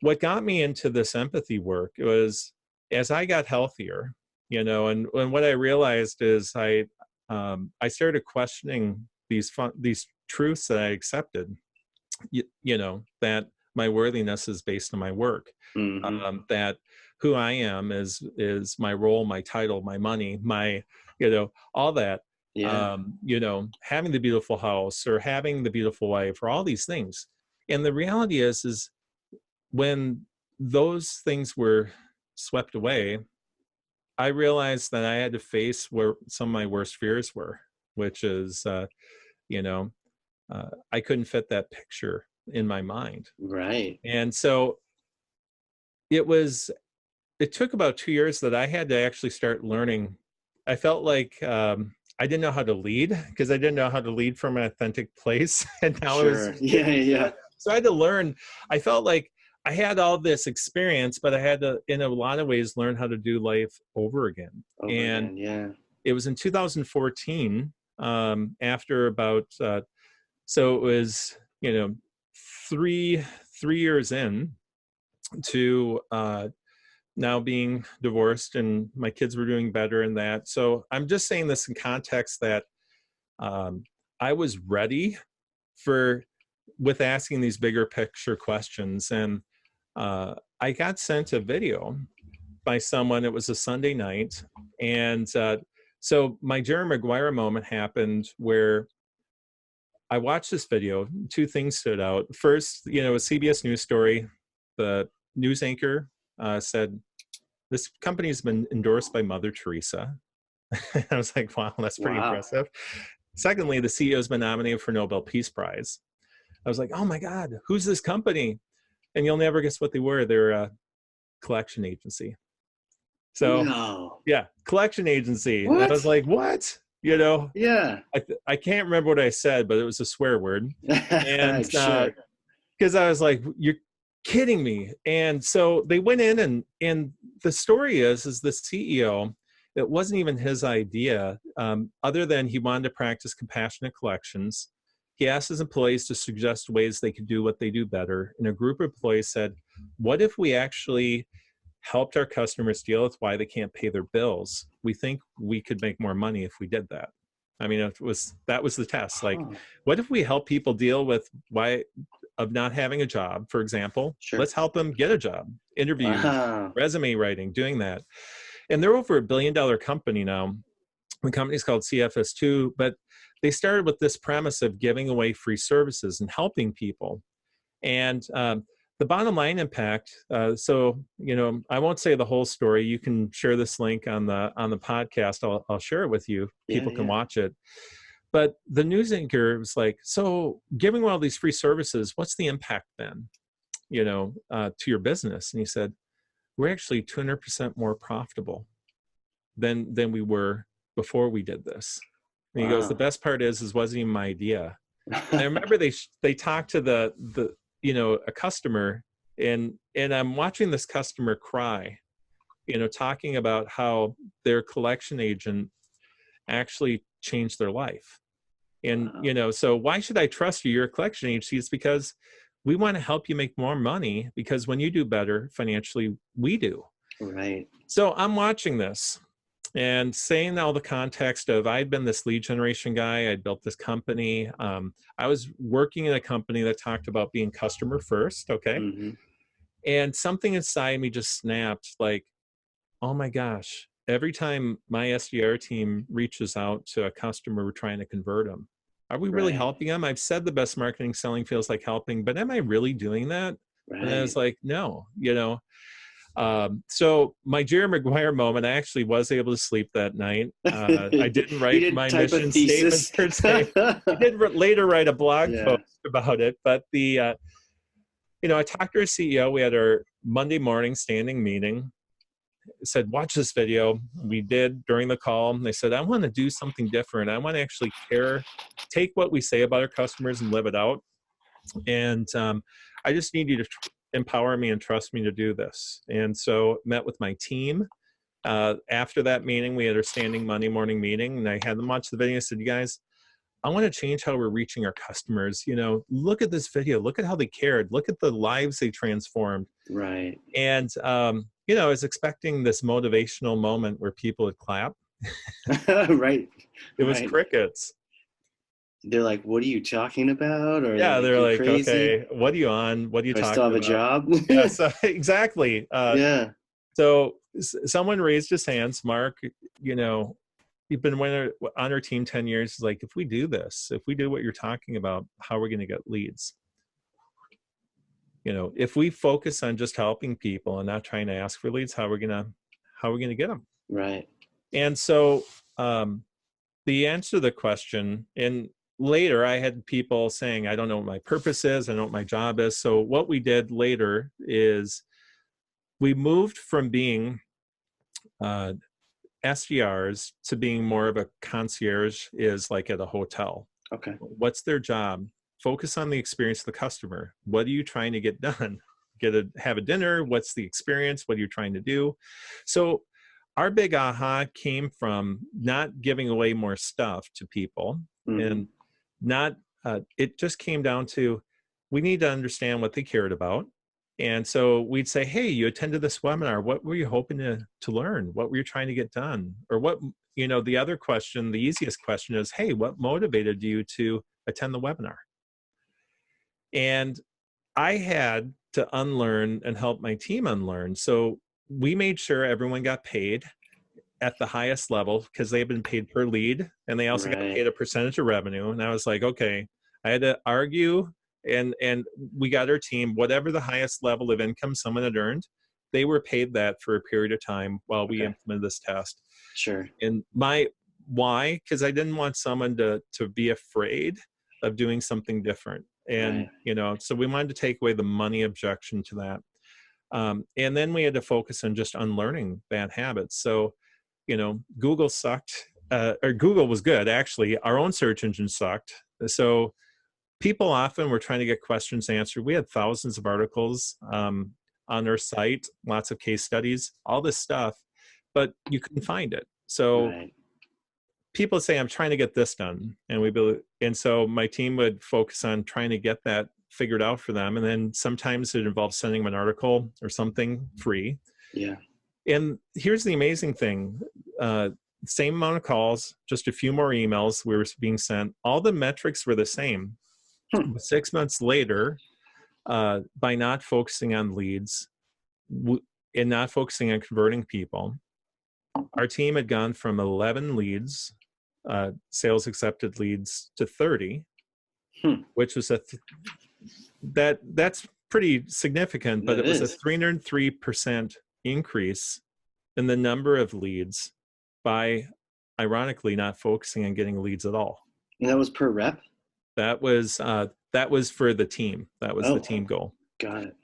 what got me into this empathy work was as I got healthier, and what I realized is I started questioning these truths that I accepted, that my worthiness is based on my work, that who I am is my role, my title, my money, my, all that. Having the beautiful house or having the beautiful wife or all these things. And the reality is when those things were swept away, I realized that I had to face where some of my worst fears were, which is, I couldn't fit that picture in my mind. Right. And so it took about 2 years that I had to actually start learning. I felt like I didn't know how to lead because I didn't know how to lead from an authentic place. And now Yeah. So I had to learn. I felt like I had all this experience, but I had to, in a lot of ways, learn how to do life over again. It was in 2014, after about, so it was, 3 years in to now being divorced, and my kids were doing better in that. So I'm just saying this in context that I was ready with asking these bigger picture questions. And I got sent a video by someone. It was a Sunday night. And so my Jerry Maguire moment happened where I watched this video. 2 things stood out. First, a CBS News story. The news anchor said, this company has been endorsed by Mother Teresa. I was like, wow, that's pretty impressive. Secondly, the CEO has been nominated for Nobel Peace Prize. I was like, oh my God, who's this company? And you'll never guess what they were. They're a collection agency. So, collection agency. And I was like, what? Yeah. I can't remember what I said, but it was a swear word. And sure. Because I was like, you're kidding me. And so they went in, and the story is the CEO, it wasn't even his idea, other than he wanted to practice compassionate collections. He asked his employees to suggest ways they could do what they do better. And a group of employees said, what if we actually helped our customers deal with why they can't pay their bills? We think we could make more money if we did that. I mean, that was the test. Like, what if we help people deal with why of not having a job, for example? Sure. Let's help them get a job, interviews, resume writing, doing that. And they're over $1 billion company now. The company's called CFS2, but they started with this premise of giving away free services and helping people. And the bottom line impact, so, I won't say the whole story. You can share this link on the podcast. I'll share it with you. People can watch it. But the news anchor was like, so giving all these free services, what's the impact then, to your business? And he said, we're actually 200% more profitable than we were before we did this. And he goes, the best part is wasn't even my idea. And I remember they talked to the a customer, and I'm watching this customer cry, talking about how their collection agent actually changed their life. And, so why should I trust you? You're a collection agency. It's because we want to help you make more money, because when you do better financially, we do. Right. So I'm watching this and saying all the context of I'd been this lead generation guy. I'd built this company. I was working in a company that talked about being customer first. Okay. Mm-hmm. And something inside me just snapped like, oh my gosh, every time my SDR team reaches out to a customer, we're trying to convert them. Are we really helping them? I've said the best marketing selling feels like helping, but am I really doing that? Right. And I was like, no, So my Jerry Maguire moment, I actually was able to sleep that night. I didn't You write didn't my type a mission statement thesis. per se. I did later write a blog Yeah. post about it, but I talked to our CEO. We had our Monday morning standing meeting. Said, watch this video. We did during the call. And they said, I want to do something different. I want to actually take what we say about our customers and live it out. And I just need you to empower me and trust me to do this. And so met with my team. After that meeting, we had our standing Monday morning meeting, and I had them watch the video. I said, you guys, I want to change how we're reaching our customers. Look at this video. Look at how they cared. Look at the lives they transformed. Right. And, I was expecting this motivational moment where people would clap. Right. It was crickets. They're like, what are you talking about? Or Yeah, they're like, crazy? okay, what are you on? What are you Do I talking still have about? a job? Yeah, so, exactly. Yeah. So someone raised his hands. Mark, you've been on our team 10 years. Like, if we do this, if we do what you're talking about, how are we going to get leads? If we focus on just helping people and not trying to ask for leads, how are we going to get them? Right. And so the answer to the question, and later I had people saying, I don't know what my purpose is. I don't know what my job is. So what we did later is we moved from being SDRs to being more of a concierge, is like at a hotel. Okay. What's their job? Focus on the experience of the customer. What are you trying to get done? Have a dinner? What's the experience? What are you trying to do? So our big aha came from not giving away more stuff to people, and not, it just came down to, we need to understand what they cared about. And so we'd say, hey, you attended this webinar. What were you hoping to learn? What were you trying to get done? Or what, the other question, the easiest question is, hey, what motivated you to attend the webinar? And I had to unlearn and help my team unlearn. So we made sure everyone got paid at the highest level, because they've been paid per lead, and they also got paid a percentage of revenue. And I was like, okay, I had to argue, and we got our team, whatever the highest level of income someone had earned, they were paid that for a period of time while we implemented this test. Sure. And why? Because I didn't want someone to be afraid of doing something different. And, so we wanted to take away the money objection to that. And then we had to focus on just unlearning bad habits. So, Google sucked, or Google was good, actually. Our own search engine sucked. So people often were trying to get questions answered. We had thousands of articles on our site, lots of case studies, all this stuff, but you couldn't find it. So people say, I'm trying to get this done. And so my team would focus on trying to get that figured out for them. And then sometimes it involves sending them an article or something free. Yeah. And here's the amazing thing. Same amount of calls, just a few more emails were being sent. All the metrics were the same. 6 months later, by not focusing on leads and not focusing on converting people, our team had gone from 11 leads, sales accepted leads, to 30, which was that's pretty significant, but it was a 303% increase in the number of leads by, ironically, not focusing on getting leads at all. And that was per rep? That was for the team. That was the team goal. Got it.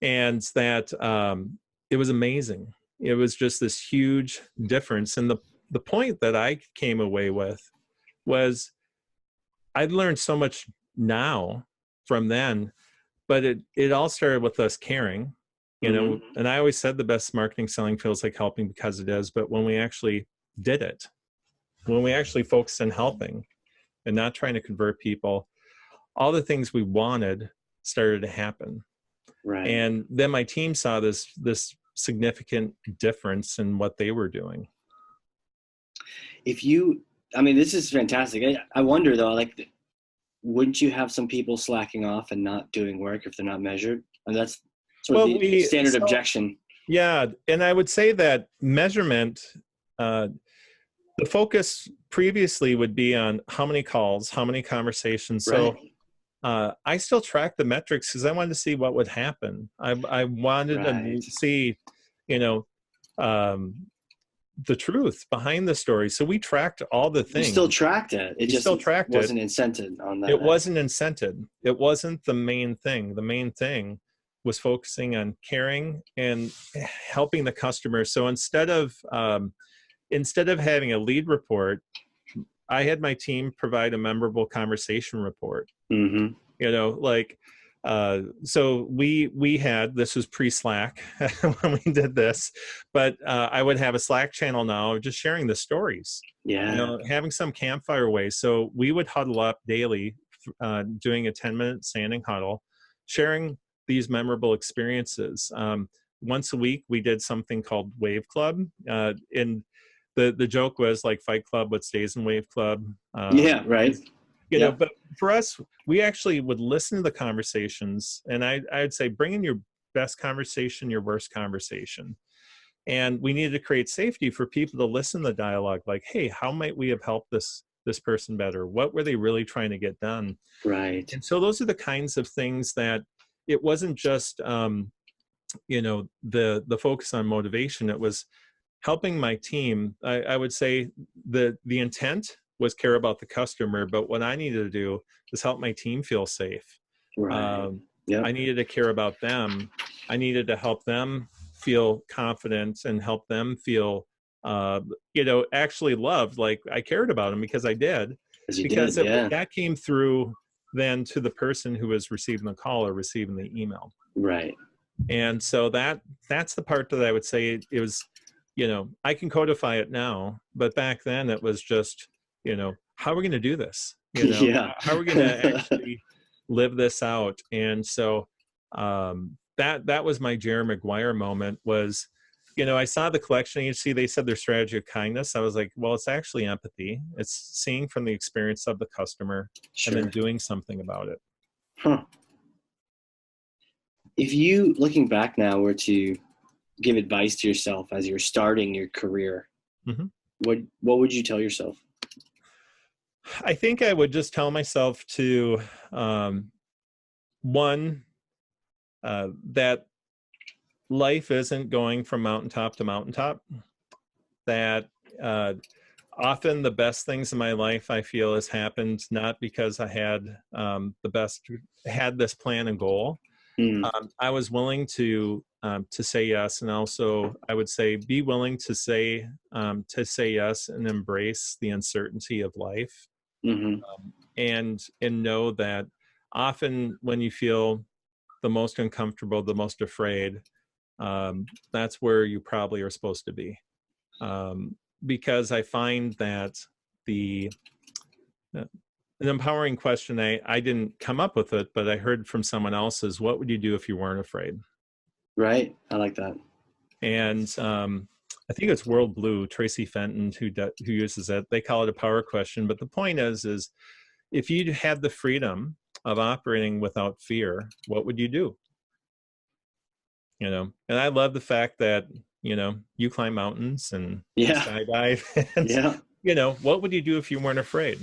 And that it was amazing. It was just this huge difference. And the point that I came away with was, I'd learned so much now from then, but it all started with us caring, and I always said the best marketing selling feels like helping, because it is. But when we actually did it, when we actually focused on helping and not trying to convert people, all the things we wanted started to happen. Right. And then my team saw this significant difference in what they were doing. This is fantastic. I wonder though, like, wouldn't you have some people slacking off and not doing work if they're not measured? And that's sort of the standard objection. Yeah. And I would say that measurement, the focus previously would be on how many calls, how many conversations. So I still track the metrics because I wanted to see what would happen. I wanted Right. to see, you know, um, the truth behind the story. So we tracked all the You things. still tracked it. It We just still tracked it. wasn't incented on that It end. wasn't incented. It wasn't the main thing. The main thing was focusing on caring and helping the customer. So instead of having a lead report, I had my team provide a memorable conversation report. Mm-hmm. You know, like, so we had, this was pre-Slack when we did this, but I would have a Slack channel now just sharing the stories, you Yeah. know, having some campfire ways. So we would huddle up daily, doing a 10-minute standing huddle, sharing these memorable experiences. Once a week, we did something called Wave Club. And the joke was like Fight Club, what stays in Wave Club. Yeah. Right. You know, Yeah. but for us, we actually would listen to the conversations, and I'd say bring in your best conversation, your worst conversation. And we needed to create safety for people to listen to the dialogue, like, hey, how might we have helped this person better? What were they really trying to get done? Right. And so those are the kinds of things that it wasn't just you know, the focus on motivation. It was helping my team. I would say the intent was care about the customer, but what I needed to do is help my team feel safe. Right. Um, Yep. I needed to care about them. I needed to help them feel confident and help them feel, you know, actually loved. Like I cared about them because I did, As you because did. Yeah. that came through then to the person who was receiving the call or receiving the email. Right. And so that's the part that I would say it was, you know, I can codify it now, but back then it was just, you know, how are we going to do this? You know, Yeah. how are we going to actually live this out? And so that was my Jerry Maguire moment. Was, you know, I saw the collection agency, they said their strategy of kindness. I was like, well, it's actually empathy. It's seeing from the experience of the customer and then Sure. doing something about it. Huh. If you, looking back now, were to give advice to yourself as you're starting your career, Mm-hmm. what would you tell yourself? I think I would just tell myself to, one, that life isn't going from mountaintop to mountaintop. That often the best things in my life, I feel, has happened not because I had had this plan and goal. Mm, I was willing to say yes, and also I would say be willing to say yes and embrace the uncertainty of life, hmm and know that often when you feel the most uncomfortable, the most afraid, that's where you probably are supposed to be. Because I find that the an empowering question, I didn't come up with it, but I heard from someone else, is what would you do if you weren't afraid? Right. I like that. And I think it's World Blue, Tracy Fenton, who uses it. They call it a power question, but the point is if you had the freedom of operating without fear, what would you do? You know, and I love the fact that, you know, you climb mountains and Yeah. skydive, and, Yeah. you know, what would you do if you weren't afraid?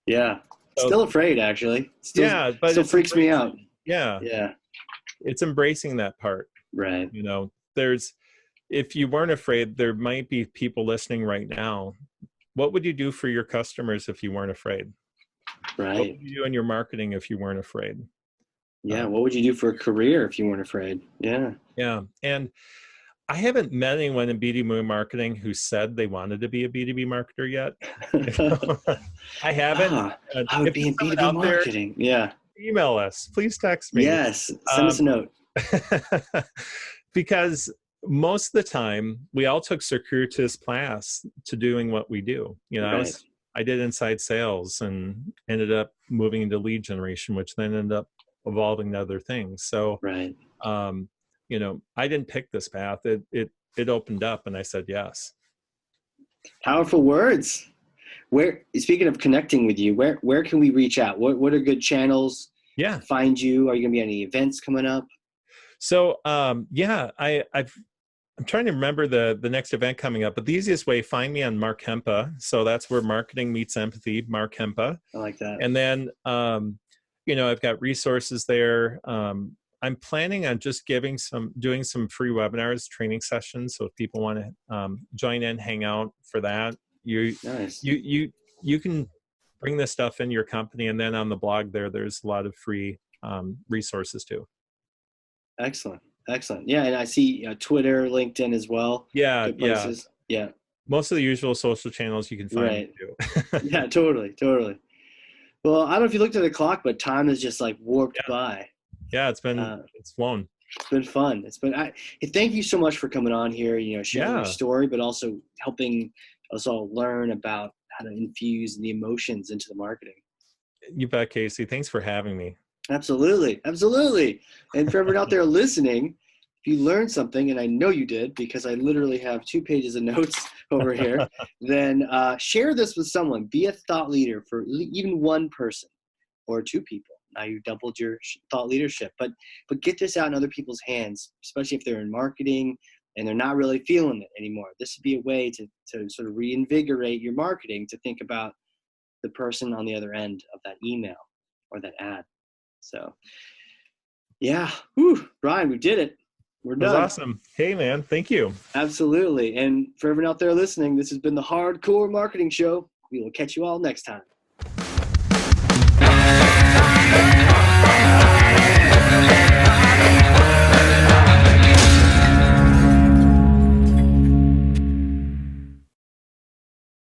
Yeah. So Still afraid, actually. yeah, but Still it's freaks me out. embracing, yeah, Yeah. it's embracing that part. Right. You know, if you weren't afraid, there might be people listening right now. What would you do for your customers if you weren't afraid? What Right. would you do in your marketing if you weren't afraid? Yeah. What would you do for a career if you weren't afraid? Yeah. Yeah. And I haven't met anyone in B2B marketing who said they wanted to be a B2B marketer yet. I haven't. I would If be there's in someone B2B out there, marketing. Yeah. email us. Please text me. Yes. Send us Um, a note. because most of the time, we all took circuitous paths to doing what we do. You know, Right. I did inside sales and ended up moving into lead generation, which then ended up evolving to other things. So, Right. you know, I didn't pick this path. It opened up, and I said yes. Powerful words. Speaking of connecting with you, where can we reach out? What are good channels Yeah. to find you? Are you gonna be at any events coming up? So yeah, I'm trying to remember the next event coming up, but the easiest way, find me on Mark Hempa. So that's where marketing meets empathy, Mark Hempa. I like that. And then I've got resources there. I'm planning on just doing some free webinars, training sessions. So if people want to join in, hang out for that, Nice. you can bring this stuff in your company, and then on the blog there's a lot of free resources too. Excellent. Excellent. Yeah. And I see Twitter, LinkedIn as well. Yeah, Good yeah. places. Yeah. Most of the usual social channels you can find Right. too. Yeah, totally. Totally. Well, I don't know if you looked at the clock, but time has just like warped Yeah, by. yeah. It's flown. It's been fun. Hey, thank you so much for coming on here, sharing your Yeah, story, but also helping us all learn about how to infuse the emotions into the marketing. you bet, Casey. Thanks for having me. Absolutely. Absolutely. And for everyone out there listening, if you learned something, and I know you did because I literally have 2 pages of notes over here, then share this with someone. Be a thought leader for even one person or 2 people. Now you doubled your thought leadership, but get this out in other people's hands, especially if they're in marketing and they're not really feeling it anymore. This would be a way to sort of reinvigorate your marketing, to think about the person on the other end of that email or that ad. So yeah, whew, Brian, we did it. We're It was done. awesome. Hey, man. Thank you. Absolutely. And for everyone out there listening, this has been the Hardcore Marketing Show. We will catch you all next time.